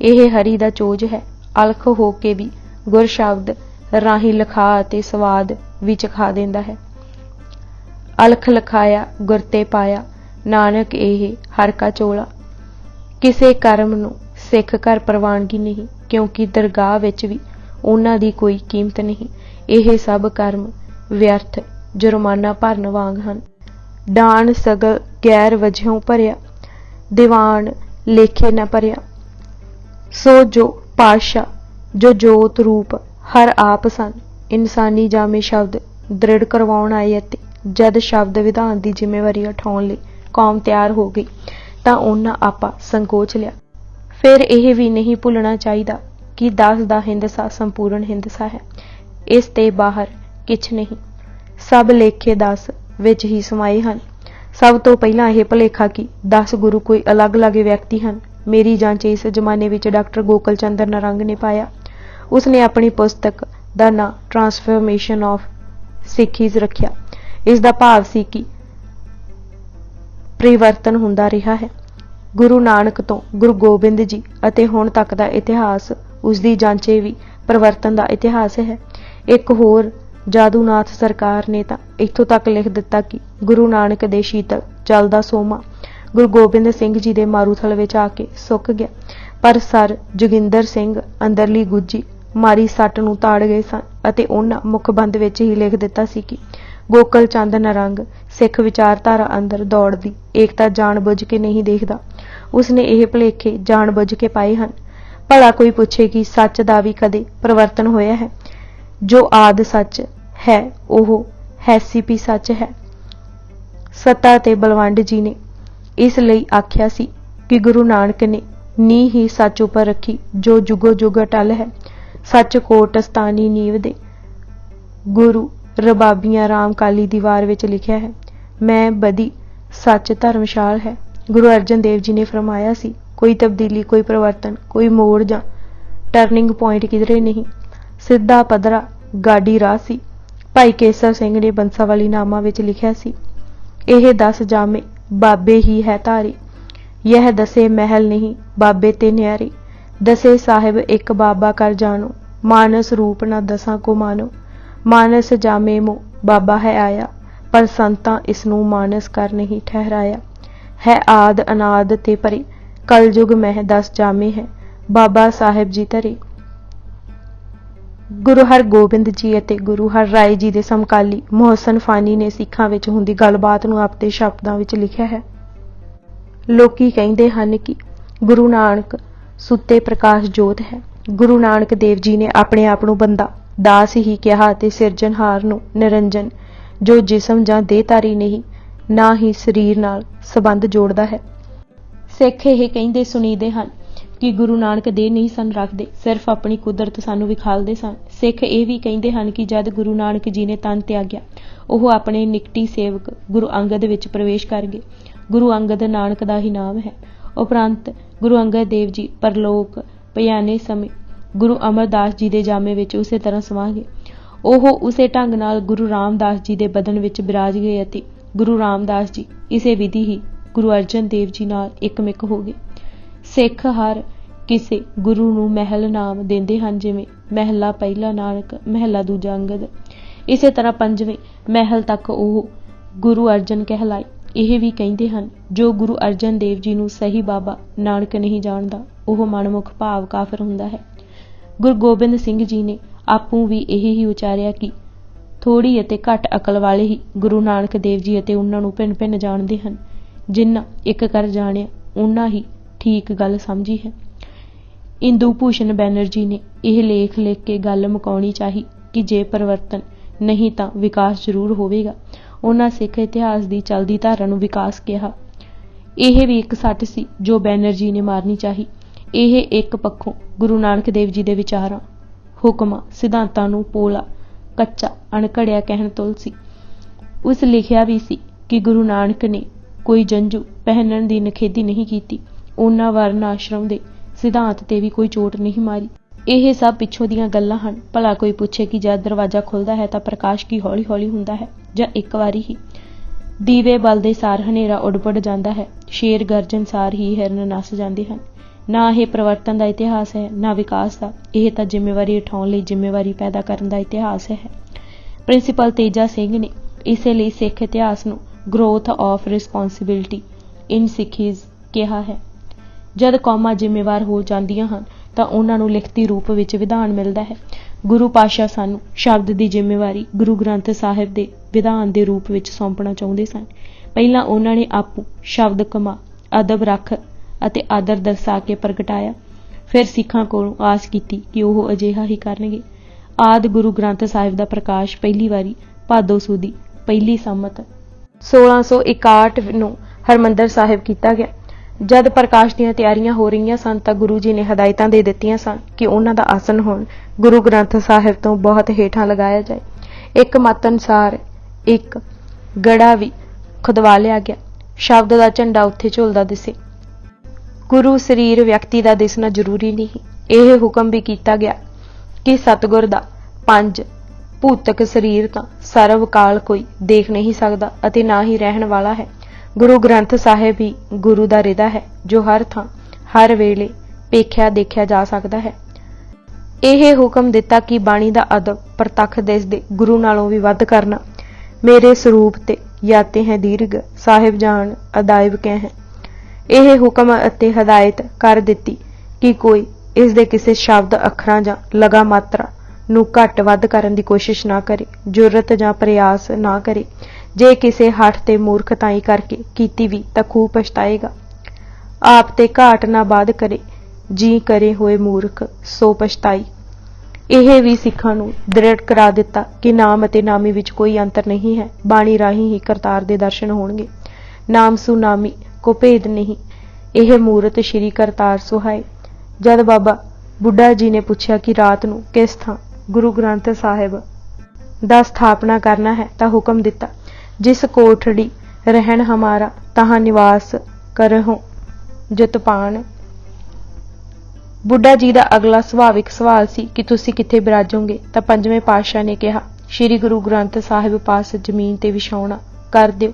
ਇਹ ਹਰੀ ਦਾ ਚੋਜ ਹੈ, ਅਲਖ ਹੋ ਕੇ ਵੀ ਗੁਰ ਸ਼ਬਦ ਰਾਹੀਂ ਲਿਖਾ ਅਤੇ ਸਵਾਦ ਵੀ ਚਖਾ ਦਿੰਦਾ ਹੈ। ਅਲਖ ਲਿਖਾਇਆ ਗੁਰ ਤੇ ਪਾਇਆ, ਨਾਨਕ ਇਹ ਹਰ ਕਾ ਚੋਲਾ। ਕਿਸੇ ਕਰਮ ਨੂੰ ਸਿੱਖ ਘਰ ਪ੍ਰਵਾਨਗੀ ਨਹੀਂ, ਕਿਉਂਕਿ ਦਰਗਾਹ ਵਿੱਚ ਵੀ ਉਹਨਾਂ ਦੀ ਕੋਈ ਕੀਮਤ ਨਹੀਂ। ਇਹ ਸਭ ਕਰਮ ਵਿਅਰਥ ਜੁਰਮਾਨਾ ਭਰਨ ਵਾਂਗ ਹਨ। ਡਾਣ ਸਗਲ ਗੈਰ ਵਜੋਂ ਭਰਿਆ, ਦੀਵਾਨ ਲੇਖੇ ਨਾ ਭਰਿਆ। ਸੋ ਜੋ ਪਾਤਸ਼ਾਹ ਜੋ ਜੋਤ ਰੂਪ ਹਰ ਆਪ ਸਨ, ਇਨਸਾਨੀ ਜਾਮੇ ਸ਼ਬਦ ਦ੍ਰਿੜ ਕਰਵਾਉਣ ਆਏ ਅਤੇ ਜਦ ਸ਼ਬਦ ਵਿਧਾਨ ਦੀ ਜ਼ਿੰਮੇਵਾਰੀ ਉਠਾਉਣ ਲਈ ਕੌਮ ਤਿਆਰ ਹੋ ਗਈ ਤਾਂ ਉਹਨਾਂ ਆਪਾ ਸੰਕੋਚ ਲਿਆ। ਫਿਰ ਇਹ ਵੀ ਨਹੀਂ ਭੁੱਲਣਾ ਚਾਹੀਦਾ ਕਿ 10 ਦਾ ਹਿੰਦਸਾ ਸੰਪੂਰਨ ਹਿੰਦਸਾ ਹੈ, ਇਸ ਤੇ ਬਾਹਰ ਕਿਛ ਨਹੀਂ। ਸਭ ਲੇਖੇ 10 ਵਿੱਚ ਹੀ ਸਮਾਏ ਹਨ। ਸਭ ਤੋਂ ਪਹਿਲਾਂ ਇਹ ਭੁਲੇਖਾ ਕਿ 10 ਗੁਰੂ ਕੋਈ ਅਲੱਗ-ਅਲੱਗ ਵਿਅਕਤੀ ਹਨ। ਮੇਰੀ ਜਾਂਚ ਇਸ ਜ਼ਮਾਨੇ ਵਿੱਚ ਡਾਕਟਰ ਗੋਕਲ ਚੰਦਰ ਨਰੰਗ ਨੇ ਪਾਇਆ। ਉਸਨੇ ਆਪਣੀ ਪੁਸਤਕ ਦਾ ਨਾਂ ਟ੍ਰਾਂਸਫਰਮੇਸ਼ਨ ਆਫ ਸਿੱਖੀਜ਼ ਰੱਖਿਆ। ਇਸ ਦਾ ਭਾਵ ਸੀ ਕਿ ਪਰਿਵਰਤਨ ਹੁੰਦਾ ਰਿਹਾ ਹੈ। ਗੁਰੂ ਨਾਨਕ ਤੋਂ ਗੁਰੂ ਗੋਬਿੰਦ ਜੀ ਅਤੇ ਹੁਣ ਤੱਕ ਦਾ ਇਤਿਹਾਸ ਉਸਦੀ ਜਾਂਚੇ ਵੀ ਪਰਿਵਰਤਨ ਦਾ ਇਤਿਹਾਸ ਹੈ। ਇੱਕ ਹੋਰ ਜਾਦੂਨਾਥ ਸਰਕਾਰ ਨੇ ਤਾਂ ਇੱਥੋਂ ਤੱਕ ਲਿਖ ਦਿੱਤਾ ਕਿ ਗੁਰੂ ਨਾਨਕ ਦੇ ਸ਼ੀਤਲ ਜਲ ਦਾ ਸੋਮਾ ਗੁਰੂ ਗੋਬਿੰਦ ਸਿੰਘ ਜੀ ਦੇ ਮਾਰੂਥਲ ਵਿੱਚ ਆ ਕੇ ਸੁੱਕ ਗਿਆ, ਪਰ ਸਰ ਜੋਗਿੰਦਰ ਸਿੰਘ ਅੰਦਰਲੀ ਗੁੱਜੀ ਮਾਰੀ ਸੱਟ ਨੂੰ ਤਾੜ ਗਏ ਸਨ ਅਤੇ ਉਹਨਾਂ ਮੁੱਖਬੰਦ ਵਿੱਚ ਹੀ ਲਿਖ ਦਿੱਤਾ ਸੀ ਕਿ ਗੋਕਲ ਚੰਦ ਨਰੰਗ ਸਿੱਖ ਵਿਚਾਰਧਾਰਾ ਅੰਦਰ ਦੌੜਦੀ ਏਕਤਾ ਜਾਣ-ਬੁੱਝ ਕੇ ਨਹੀਂ ਦੇਖਦਾ। ਉਸਨੇ ਇਹ ਭੁਲੇਖੇ ਜਾਣ-ਬੁੱਝ ਕੇ ਪਾਏ ਹਨ। ਭਲਾ ਕੋਈ ਪੁੱਛੇ ਕਿ ਸੱਚ ਦਾ ਵੀ ਕਦੇ ਪਰਿਵਰਤਨ ਹੋਇਆ ਹੈ? ਜੋ ਆਦ ਸੱਚ ਹੈ ਉਹ ਹੈਸੀਪੀ ਸੱਚ ਹੈ। ਸੱਤਾ ਤੇ ਬਲਵੰਡ ਜੀ ਨੇ ਇਸ ਲਈ ਆਖਿਆ ਸੀ ਕਿ ਗੁਰੂ ਨਾਨਕ ਨੇ ਨੀਂਹ ਹੀ ਸੱਚ ਉੱਪਰ ਰੱਖੀ ਜੋ ਜੁਗੋ ਜੁਗ ਅਟਲ ਹੈ। ਸੱਚ ਕੋਟ ਸਤਾਨੀ ਨੀਂਵ ਦੇ। ਗੁਰੂ ਰਬਾਬੀਆਂ ਰਾਮ ਕਾਲੀ ਦੀਵਾਰ ਵਿੱਚ ਲਿਖਿਆ ਹੈ, ਮੈਂ ਬਦੀ ਸੱਚ ਧਰਮਸ਼ਾਲ ਹੈ। ਗੁਰੂ ਅਰਜਨ ਦੇਵ ਜੀ ਨੇ ਫਰਮਾਇਆ ਸੀ, ਕੋਈ ਤਬਦੀਲੀ, ਕੋਈ ਪਰਿਵਰਤਨ, ਕੋਈ ਮੋੜ ਜਾਂ ਟਰਨਿੰਗ ਪੁਆਇੰਟ ਕਿਧਰੇ ਨਹੀਂ, ਸਿੱਧਾ ਪੱਧਰਾ ਗਾਡੀ ਰਾਹ ਸੀ। ਭਾਈ ਕੇਸਰ ਸਿੰਘ ਨੇ ਬੰਸਾਵਾਲੀ ਨਾਮਾ ਵਿੱਚ ਲਿਖਿਆ ਸੀ, ਇਹ 10 ਜਾਮੇ ਬਾਬੇ ਹੀ ਹੈ ਧਾਰੇ, ਯਹ ਦਸੇ ਮਹਿਲ ਨਹੀਂ ਬਾਬੇ ਤੇ ਨਿਆਰੇ। ਦਸੇ ਸਾਹਿਬ ਇੱਕ ਬਾਬਾ ਕਰ ਜਾਣੋ, ਮਾਨਸ ਰੂਪ ਨਾ ਦਸਾਂ ਕੋ ਮਾਨੋ। ਮਾਨਸ ਜਾਮੇ ਮੋ ਬਾਬਾ ਹੈ ਆਇਆ, ਪਰ ਸੰਤਾਂ ਇਸ ਨੂੰ ਮਾਨਸ ਕਰ ਨਹੀਂ ਠਹਿਰਾਇਆ। ਹੈ ਆਦ ਅਨਾਦ ਤੇ ਪਰੇ, ਕਲਯੁਗ ਮਹਿ 10 ਜਾਮੇ ਹੈ, ਬਾਬਾ ਸਾਹਿਬ ਜੀ ਧਰੇ। ਗੁਰੂ ਹਰਗੋਬਿੰਦ ਜੀ ਅਤੇ ਗੁਰੂ ਹਰ ਰਾਏ ਜੀ ਦੇ ਸਮਕਾਲੀ ਮੁਹੱਸਨ ਫਾਨੀ ਨੇ ਸਿੱਖਾਂ ਵਿੱਚ ਹੁੰਦੀ ਗੱਲਬਾਤ ਨੂੰ ਆਪਣੇ ਸ਼ਬਦਾਂ ਵਿੱਚ ਲਿਖਿਆ ਹੈ। ਲੋਕੀ ਕਹਿੰਦੇ ਹਨ ਕਿ ਗੁਰੂ ਨਾਨਕ ਸੁੱਤੇ ਪ੍ਰਕਾਸ਼ ਜੋਤ ਹੈ। ਗੁਰੂ ਨਾਨਕ ਦੇਵ ਜੀ ਨੇ ਆਪਣੇ ਆਪ ਨੂੰ ਬੰਦਾ ਦਾਸ ਹੀ ਕਿਹਾ ਅਤੇ ਸਿਰਜਣਹਾਰ ਨੂੰ ਨਿਰੰਜਨ, ਜੋ ਜਿਸਮ ਜਾਂ ਦੇਹਧਾਰੀ ਨਹੀਂ, ਨਾ ਹੀ ਸਰੀਰ ਨਾਲ ਸੰਬੰਧ ਜੋੜਦਾ ਹੈ। ਸਿੱਖ ਇਹ ਕਹਿੰਦੇ ਸੁਣੀਦੇ ਹਨ कि गुरु नानक देह नहीं सन रखते, सिर्फ अपनी कुदरत सानू विखालते सन। सिख ये भी कहते हैं कि जद गुरु नानक जी ने तन त्याग्या, ਉਹ ਆਪਣੇ ਨਿਕਟੀ ਸੇਵਕ ਗੁਰੂ ਅੰਗਦ ਵਿੱਚ ਪ੍ਰਵੇਸ਼ ਕਰ ਗਏ। ਗੁਰੂ ਅੰਗਦ ਨਾਨਕ ਦਾ ਹੀ ਨਾਮ ਹੈ। ਉਪਰੰਤ ਗੁਰੂ ਅੰਗਦ ਦੇਵ ਜੀ ਪਰਲੋਕ ਭਿਆਨੇ ਸਮੇਂ ਗੁਰੂ ਅਮਰਦਾਸ ਜੀ ਦੇ ਜਾਮੇ ਵਿੱਚ ਉਸੇ ਤਰ੍ਹਾਂ ਸਮਾ ਗਏ। ਉਹ ਉਸੇ ਢੰਗ ਨਾਲ ਗੁਰੂ ਰਾਮਦਾਸ ਜੀ ਦੇ ਬਦਨ ਵਿੱਚ ਬਿਰਾਜ ਗਏ ਅਤੇ ਗੁਰੂ ਰਾਮਦਾਸ ਜੀ ਇਸੇ ਵਿਧੀ ਹੀ ਗੁਰੂ ਅਰਜਨ ਦੇਵ ਜੀ ਨਾਲ ਇੱਕਮਿਕ ਹੋ ਗਏ। ਸਿੱਖ ਹਰ ਕਿਸੇ ਗੁਰੂ ਨੂੰ ਮਹਿਲ ਨਾਮ ਦਿੰਦੇ ਹਨ, ਜਿਵੇਂ ਮਹਿਲਾ ਪਹਿਲਾ ਨਾਨਕ, ਮਹਿਲਾ ਦੂਜਾ ਅੰਗਦ। ਇਸੇ ਤਰ੍ਹਾਂ ਪੰਜਵੇਂ ਮਹਿਲ ਤੱਕ ਉਹ ਗੁਰੂ ਅਰਜਨ ਕਹਿਲਾਏ। ਇਹ ਵੀ ਕਹਿੰਦੇ ਹਨ, ਜੋ ਗੁਰੂ ਅਰਜਨ ਦੇਵ ਜੀ ਨੂੰ ਸਹੀ ਬਾਬਾ ਨਾਨਕ ਨਹੀਂ ਜਾਣਦਾ, ਉਹ ਮਨਮੁਖ ਭਾਵ ਕਾਫਰ ਹੁੰਦਾ ਹੈ। ਗੁਰੂ ਗੋਬਿੰਦ ਸਿੰਘ ਜੀ ਨੇ ਆਪੂ ਵੀ ਇਹ ਹੀ ਉਚਾਰਿਆ ਕਿ ਥੋੜ੍ਹੀ ਅਤੇ ਘੱਟ ਅਕਲ ਵਾਲੇ ਹੀ ਗੁਰੂ ਨਾਨਕ ਦੇਵ ਜੀ ਅਤੇ ਉਹਨਾਂ ਨੂੰ ਭਿੰਨ ਭਿੰਨ ਜਾਣਦੇ ਹਨ। ਜਿਨ੍ਹਾਂ ਇੱਕ ਕਰ ਜਾਣਿਆ, ਉਹਨਾਂ ਹੀ ਠੀਕ ਗੱਲ ਸਮਝੀ ਹੈ। ਇੰਦੂ ਭੂਸ਼ਣ ਬੈਨਰਜੀ ਨੇ ਇਹ ਲੇਖ ਲਿਖ ਕੇ ਗੱਲ ਮੁਕਾਉਣੀ ਚਾਹੀ ਕਿ ਜੇ ਪਰਿਵਰਤਨ ਨਹੀਂ ਤਾਂ ਵਿਕਾਸ ਜ਼ਰੂਰ ਹੋਵੇਗਾ। ਉਹਨਾਂ ਸਿੱਖ ਇਤਿਹਾਸ ਦੀ ਚਲਦੀ ਧਾਰਾ ਨੂੰ ਵਿਕਾਸ ਕਿਹਾ। ਇਹ ਵੀ ਇੱਕ ਸੱਟ ਸੀ ਜੋ ਬੈਨਰਜੀ ਨੇ ਮਾਰਨੀ ਚਾਹੀ। ਇਹ ਇੱਕ ਪੱਖੋਂ ਗੁਰੂ ਨਾਨਕ ਦੇਵ ਜੀ ਦੇ ਵਿਚਾਰਾਂ, ਹੁਕਮਾਂ, ਸਿਧਾਂਤਾਂ ਨੂੰ ਪੋਲਾ, ਕੱਚਾ, ਅਣਘੜਿਆ ਕਹਿਣ ਤੁਲ ਸੀ। ਉਸ ਲਿਖਿਆ ਵੀ ਸੀ ਕਿ ਗੁਰੂ ਨਾਨਕ ਨੇ ਕੋਈ ਜੰਝੂ ਪਹਿਨਣ ਦੀ ਨਿਖੇਧੀ ਨਹੀਂ ਕੀਤੀ। ਉਹਨਾਂ ਵਰਨ ਆਸ਼ਰਮ ਦੇ ਸਿਧਾਂਤ ਤੇ ਵੀ ਕੋਈ ਚੋਟ ਨਹੀਂ ਮਾਰੀ। ਇਹ ਸਭ ਪਿੱਛੋਂ ਦੀਆਂ ਗੱਲਾਂ ਹਨ। ਭਲਾ ਕੋਈ ਪੁੱਛੇ ਕਿ ਜਦ ਦਰਵਾਜ਼ਾ ਖੁੱਲ੍ਹਦਾ ਹੈ ਤਾਂ ਪ੍ਰਕਾਸ਼ ਕੀ ਹੌਲੀ ਹੌਲੀ ਹੁੰਦਾ ਹੈ ਜਾਂ ਇੱਕ ਵਾਰੀ ਹੀ? ਦੀਵੇ ਬਲਦੇ ਸਾਰ ਹਨੇਰਾ ਉੱਡ ਜਾਂਦਾ ਹੈ। ਸ਼ੇਰ ਗਰਜਨ ਸਾਰ ਹੀ ਹਿਰਨ ਨੱਸ ਜਾਂਦੇ ਹਨ। ਨਾ ਇਹ ਪਰਿਵਰਤਨ ਦਾ ਇਤਿਹਾਸ ਹੈ, ਨਾ ਵਿਕਾਸ ਦਾ। ਇਹ ਤਾਂ ਜ਼ਿੰਮੇਵਾਰੀ ਉਠਾਉਣ ਲਈ ਜ਼ਿੰਮੇਵਾਰੀ ਪੈਦਾ ਕਰਨ ਦਾ ਇਤਿਹਾਸ ਹੈ। ਪ੍ਰਿੰਸੀਪਲ ਤੇਜਾ ਸਿੰਘ ਨੇ ਇਸੇ ਲਈ ਸਿੱਖ ਇਤਿਹਾਸ ਨੂੰ ਗਰੋਥ ਆਫ ਰਿਸਪੌਂਸਿਬਿਲਿਟੀ ਇਨ ਸਿੱਖੀਜ਼ ਕਿਹਾ ਹੈ। ਜਦ ਕੌਮਾਂ ਜ਼ਿੰਮੇਵਾਰ ਹੋ ਜਾਂਦੀਆਂ ਹਨ ਤਾਂ ਉਹਨਾਂ ਨੂੰ ਲਿਖਤੀ ਰੂਪ ਵਿੱਚ ਵਿਧਾਨ ਮਿਲਦਾ ਹੈ। ਗੁਰੂ ਪਾਤਸ਼ਾਹ ਸਾਨੂੰ ਸ਼ਬਦ ਦੀ ਜ਼ਿੰਮੇਵਾਰੀ ਗੁਰੂ ਗ੍ਰੰਥ ਸਾਹਿਬ ਦੇ ਵਿਧਾਨ ਦੇ ਰੂਪ ਵਿੱਚ ਸੌਂਪਣਾ ਚਾਹੁੰਦੇ ਸਨ। ਪਹਿਲਾਂ ਉਹਨਾਂ ਨੇ ਆਪੂ ਸ਼ਬਦ ਕਮਾ, ਅਦਬ ਰੱਖ ਅਤੇ ਆਦਰ ਦਰਸਾ ਕੇ ਪ੍ਰਗਟਾਇਆ। ਫਿਰ ਸਿੱਖਾਂ ਕੋਲੋਂ ਆਸ ਕੀਤੀ ਕਿ ਉਹ ਅਜਿਹਾ ਹੀ ਕਰਨਗੇ। ਆਦਿ ਗੁਰੂ ਗ੍ਰੰਥ ਸਾਹਿਬ ਦਾ ਪ੍ਰਕਾਸ਼ ਪਹਿਲੀ ਵਾਰੀ ਭਾਦੋ ਸੁਦੀ ਪਹਿਲੀ ਸੰਮਤ 1661 ਨੂੰ ਹਰਿਮੰਦਰ ਸਾਹਿਬ ਕੀਤਾ ਗਿਆ। ਜਦ ਪ੍ਰਕਾਸ਼ ਦੀਆਂ ਤਿਆਰੀਆਂ ਹੋ ਰਹੀਆਂ ਸਨ ਤਾਂ ਗੁਰੂ ਜੀ ਨੇ ਹਦਾਇਤਾਂ ਦੇ ਦਿੱਤੀਆਂ ਸਨ ਕਿ ਉਹਨਾਂ ਦਾ ਆਸਣ ਹੁਣ ਗੁਰੂ ਗ੍ਰੰਥ ਸਾਹਿਬ ਤੋਂ ਬਹੁਤ ਹੇਠਾਂ ਲਗਾਇਆ ਜਾਏ। ਇੱਕ ਮਤ ਅਨੁਸਾਰ ਇੱਕ ਗੜਾ ਵੀ ਖੁਦਵਾ ਲਿਆ ਗਿਆ। ਸ਼ਬਦ ਦਾ ਝੰਡਾ ਉੱਥੇ ਝੁਲਦਾ ਦਿਸੇ। ਗੁਰੂ ਸਰੀਰ ਵਿਅਕਤੀ ਦਾ ਦਿਸਣਾ ਜ਼ਰੂਰੀ ਨਹੀਂ। ਇਹ ਹੁਕਮ ਵੀ ਕੀਤਾ ਗਿਆ ਕਿ ਸਤਿਗੁਰ ਦਾ ਪੰਜ ਭੂਤਕ ਸਰੀਰ ਤਾਂ ਸਰਵ ਕਾਲ ਕੋਈ ਦੇਖ ਨਹੀਂ ਸਕਦਾ ਅਤੇ ਨਾ ਹੀ ਰਹਿਣ ਵਾਲਾ ਹੈ। ਗੁਰੂ ਗ੍ਰੰਥ ਸਾਹਿਬ ਹੀ ਗੁਰੂ ਦਾ ਰਿਦਾ ਹੈ, ਜੋ ਹਰ ਥਾਂ ਹਰ ਵੇਲੇ ਵੇਖਿਆ ਦੇਖਿਆ ਜਾ ਸਕਦਾ ਹੈ। ਇਹ ਹੁਕਮ ਦਿੱਤਾ ਕਿ ਬਾਣੀ ਦਾ ਅਦਬ ਪ੍ਰਤੱਖ ਦਿਸਦੇ ਗੁਰੂ ਨਾਲੋਂ ਵੀ ਵੱਧ ਕਰਨਾ। ਮੇਰੇ ਸਰੂਪ ਤੇ ਯਾਤੇ ਹੈ ਦੀਰਘ, ਸਾਹਿਬ ਜਾਣ ਅਦਾਇਬ ਕਹਿ ਹੈ। ਇਹ ਹੁਕਮ ਅਤੇ ਹਦਾਇਤ ਕਰ ਦਿੱਤੀ ਕਿ ਕੋਈ ਇਸ ਦੇ ਕਿਸੇ ਸ਼ਬਦ, ਅੱਖਰਾਂ ਜਾਂ ਲਗਾ ਮਾਤਰਾ ਨੂੰ ਘੱਟ ਵੱਧ ਕਰਨ ਦੀ ਕੋਸ਼ਿਸ਼ ਨਾ ਕਰੇ, ਜ਼ੁਰਤ ਜਾਂ ਪ੍ਰਯਾਸ ਨਾ ਕਰੇ। ਜੇ ਕਿਸੇ ਹੱਠ ਤੇ ਮੂਰਖਤਾਈ ਕਰਕੇ ਕੀਤੀ ਵੀ ਤਾਂ ਖੂਬ ਪਛਤਾਏਗਾ। ਆਪ ਤੇ ਘਾਟ ਨਾ ਬਾਧ ਕਰੇ, ਜੀ ਕਰੇ ਹੋਏ ਮੂਰਖ ਸੋ ਪਛਤਾਈ। ਇਹ ਵੀ ਸਿੱਖਾਂ ਨੂੰ ਦ੍ਰਿੜ ਕਰਾ ਦਿੱਤਾ ਕਿ ਨਾਮ ਅਤੇ ਨਾਮੀ ਵਿੱਚ ਕੋਈ ਅੰਤਰ ਨਹੀਂ ਹੈ। ਬਾਣੀ ਰਾਹੀਂ ਹੀ ਕਰਤਾਰ ਦੇ ਦਰਸ਼ਨ ਹੋਣਗੇ। ਨਾਮ ਸੁਨਾਮੀ ਕੋ ਭੇਦ ਨਹੀਂ, ਇਹ ਮੂਰਤ ਸ਼੍ਰੀ ਕਰਤਾਰ ਸੁਹਾਏ। ਜਦ ਬਾਬਾ ਬੁੱਢਾ ਜੀ ਨੇ ਪੁੱਛਿਆ ਕਿ ਰਾਤ ਨੂੰ ਕਿਸ ਥਾਂ ਗੁਰੂ ਗ੍ਰੰਥ ਸਾਹਿਬ ਦਾ ਸਥਾਪਨਾ ਕਰਨਾ ਹੈ ਤਾਂ ਹੁਕਮ ਦਿੱਤਾ, ਜਿਸ ਕੋਠੜੀ ਰਹਿਣ ਹਮਾਰਾ ਤਹਾਂ ਨਿਵਾਸ ਕਰਹੁ ਜਤਪਾਨ। ਬੁੱਢਾ ਜੀ ਦਾ ਅਗਲਾ ਸੁਭਾਵਿਕ ਸਵਾਲ ਸੀ ਕਿ ਤੁਸੀਂ ਕਿੱਥੇ ਬਿਰਾਜੋਗੇ? ਤਾਂ ਪੰਜਵੇਂ ਪਾਤਸ਼ਾਹ ਨੇ ਕਿਹਾ, ਸ਼੍ਰੀ ਗੁਰੂ ਗ੍ਰੰਥ ਸਾਹਿਬ ਪਾਸ ਜ਼ਮੀਨ ਤੇ ਵਿਛਾਉਣਾ ਕਰ ਦਿਓ।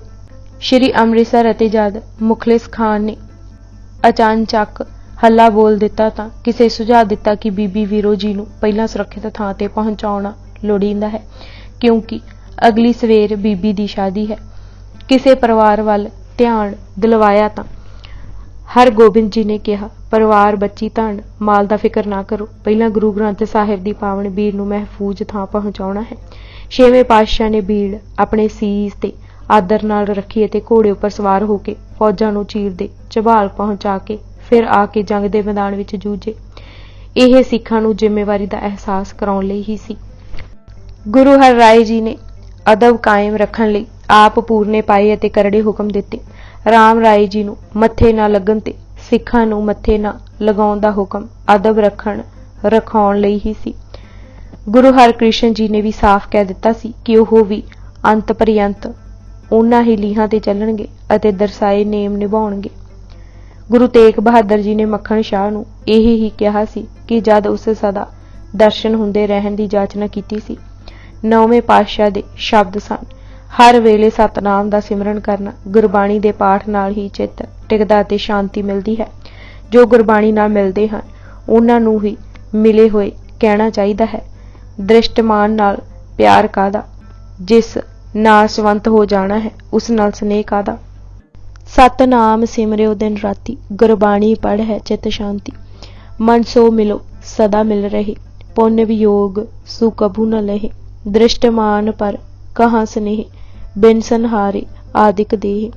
ਸ਼੍ਰੀ ਅੰਮ੍ਰਿਤਸਰ ਅਤੇ ਜਦ ਮੁਖਲਿਸ ਖਾਨ ਨੇ ਅਚਾਨਚੱਕ ਹੱਲਾ ਬੋਲ ਦਿੱਤਾ ਤਾਂ ਕਿਸੇ ਸੁਝਾਅ ਦਿੱਤਾ ਕਿ ਬੀਬੀ ਵੀਰੋ ਜੀ ਨੂੰ ਪਹਿਲਾਂ ਸੁਰੱਖਿਅਤ ਥਾਂ ਤੇ ਪਹੁੰਚਾਉਣਾ ਲੋੜੀਂਦਾ ਹੈ, ਕਿਉਂਕਿ ਅਗਲੀ ਸਵੇਰ ਬੀਬੀ ਦੀ ਸ਼ਾਦੀ ਹੈ। ਕਿਸੇ ਪਰਿਵਾਰ ਵੱਲ ਧਿਆਨ ਦਿਲਵਾਇਆ ਤਾਂ ਹਰਗੋਬਿੰਦ ਜੀ ਨੇ ਕਿਹਾ, ਪਰਿਵਾਰ, ਬੱਚੀ, ਧਨ, ਮਾਲ ਦਾ ਫਿਕਰ ਨਾ ਕਰੋ, ਪਹਿਲਾਂ ਗੁਰੂ ਗ੍ਰੰਥ ਸਾਹਿਬ ਦੀ ਪਾਵਨ ਬੀੜ ਨੂੰ ਮਹਿਫੂਜ਼ ਥਾਂ ਪਹੁੰਚਾਉਣਾ ਹੈ। ਛੇਵੇਂ ਪਾਤਸ਼ਾਹ ਨੇ ਬੀੜ ਆਪਣੇ ਸੀਸ ਤੇ ਆਦਰ ਨਾਲ ਰੱਖੀ ਅਤੇ ਘੋੜੇ ਉੱਪਰ ਸਵਾਰ ਹੋ ਕੇ ਫੌਜਾਂ ਨੂੰ ਚੀਰਦੇ ਝਬਾਲ ਪਹੁੰਚਾ ਕੇ ਫਿਰ ਆ ਕੇ ਜੰਗ ਦੇ ਮੈਦਾਨ ਵਿੱਚ ਜੂਝੇ। ਇਹ ਸਿੱਖਾਂ ਨੂੰ ਜ਼ਿੰਮੇਵਾਰੀ ਦਾ ਅਹਿਸਾਸ ਕਰਾਉਣ ਲਈ ਹੀ ਸੀ। ਗੁਰੂ ਹਰਿਰਾਏ ਜੀ ਨੇ ਅਦਬ ਕਾਇਮ ਰੱਖਣ ਲਈ ਆਪ ਪੂਰਨੇ ਪਾਏ ਅਤੇ ਕਰੜੇ ਹੁਕਮ ਦਿੱਤੇ। ਰਾਮ ਰਾਏ ਜੀ ਨੂੰ ਮੱਥੇ ਨਾ ਲੱਗਣ ਤੇ ਸਿੱਖਾਂ ਨੂੰ ਮੱਥੇ ਨਾ ਲਗਾਉਣ ਦਾ ਹੁਕਮ ਅਦਬ ਰਖਾਉਣ ਲਈ ਹੀ ਸੀ। ਗੁਰੂ ਹਰਕ੍ਰਿਸ਼ਨ ਜੀ ਨੇ ਵੀ ਸਾਫ਼ ਕਹਿ ਦਿੱਤਾ ਸੀ ਕਿ ਉਹ ਵੀ ਅੰਤ ਪਰਿਅੰਤ ਉਹਨਾਂ ਹੀ ਲੀਹਾਂ ਤੇ ਚੱਲਣਗੇ ਅਤੇ ਦਰਸਾਏ ਨੇਮ ਨਿਭਾਉਣਗੇ। ਗੁਰੂ ਤੇਗ ਬਹਾਦਰ ਜੀ ਨੇ ਮੱਖਣ ਸ਼ਾਹ ਨੂੰ ਇਹ ਹੀ ਕਿਹਾ ਸੀ ਕਿ ਜਦ ਉਸ ਸਦਾ ਦਰਸ਼ਨ ਹੁੰਦੇ ਰਹਿਣ ਦੀ ਜਾਚਨਾ ਕੀਤੀ ਸੀ। 9ਵੇਂ ਪਾਤਸ਼ਾਹ ਦੇ ਸ਼ਬਦ ਸਨ, ਹਰ ਵੇਲੇ ਸਤਨਾਮ ਦਾ ਸਿਮਰਨ ਕਰਨਾ। ਗੁਰਬਾਣੀ ਦੇ ਪਾਠ ਨਾਲ ਹੀ ਚਿੱਤ ਟਿਕਦਾ ਅਤੇ ਸ਼ਾਂਤੀ ਮਿਲਦੀ ਹੈ। ਜੋ ਗੁਰਬਾਣੀ ਨਾਲ ਮਿਲਦੇ ਹਨ ਉਹਨਾਂ ਨੂੰ ਹੀ ਮਿਲੇ ਹੋਏ ਕਹਿਣਾ ਚਾਹੀਦਾ ਹੈ। ਦ੍ਰਿਸ਼ਟਮਾਨ ਨਾਲ ਪਿਆਰ ਕਾਹਦਾ, ਜਿਸ ਨਾਸਵੰਤ ਹੋ ਜਾਣਾ ਹੈ ਉਸ ਨਾਲ ਸਨੇਹ ਕਾਹਦਾ। ਸਤਨਾਮ ਸਿਮਰਿਓ ਦਿਨ ਰਾਤੀ, ਗੁਰਬਾਣੀ ਪੜ੍ਹ ਹੈ ਚਿੱਤ ਸ਼ਾਂਤੀ। ਮਨ ਸੋ ਮਿਲੋ ਸਦਾ ਮਿਲ ਰਹੇ, ਪੁੰਨ ਵਿਯੋਗ ਸੁ ਕਭੂ ਨ ਲਹੇ। ਦ੍ਰਿਸ਼ਟਮਾਨ ਪਰ ਕਹਾਂ ਸਨੇਹ, ਬਿਨ ਸੰਹਾਰੇ ਆਦਿਕ ਦੇਹ।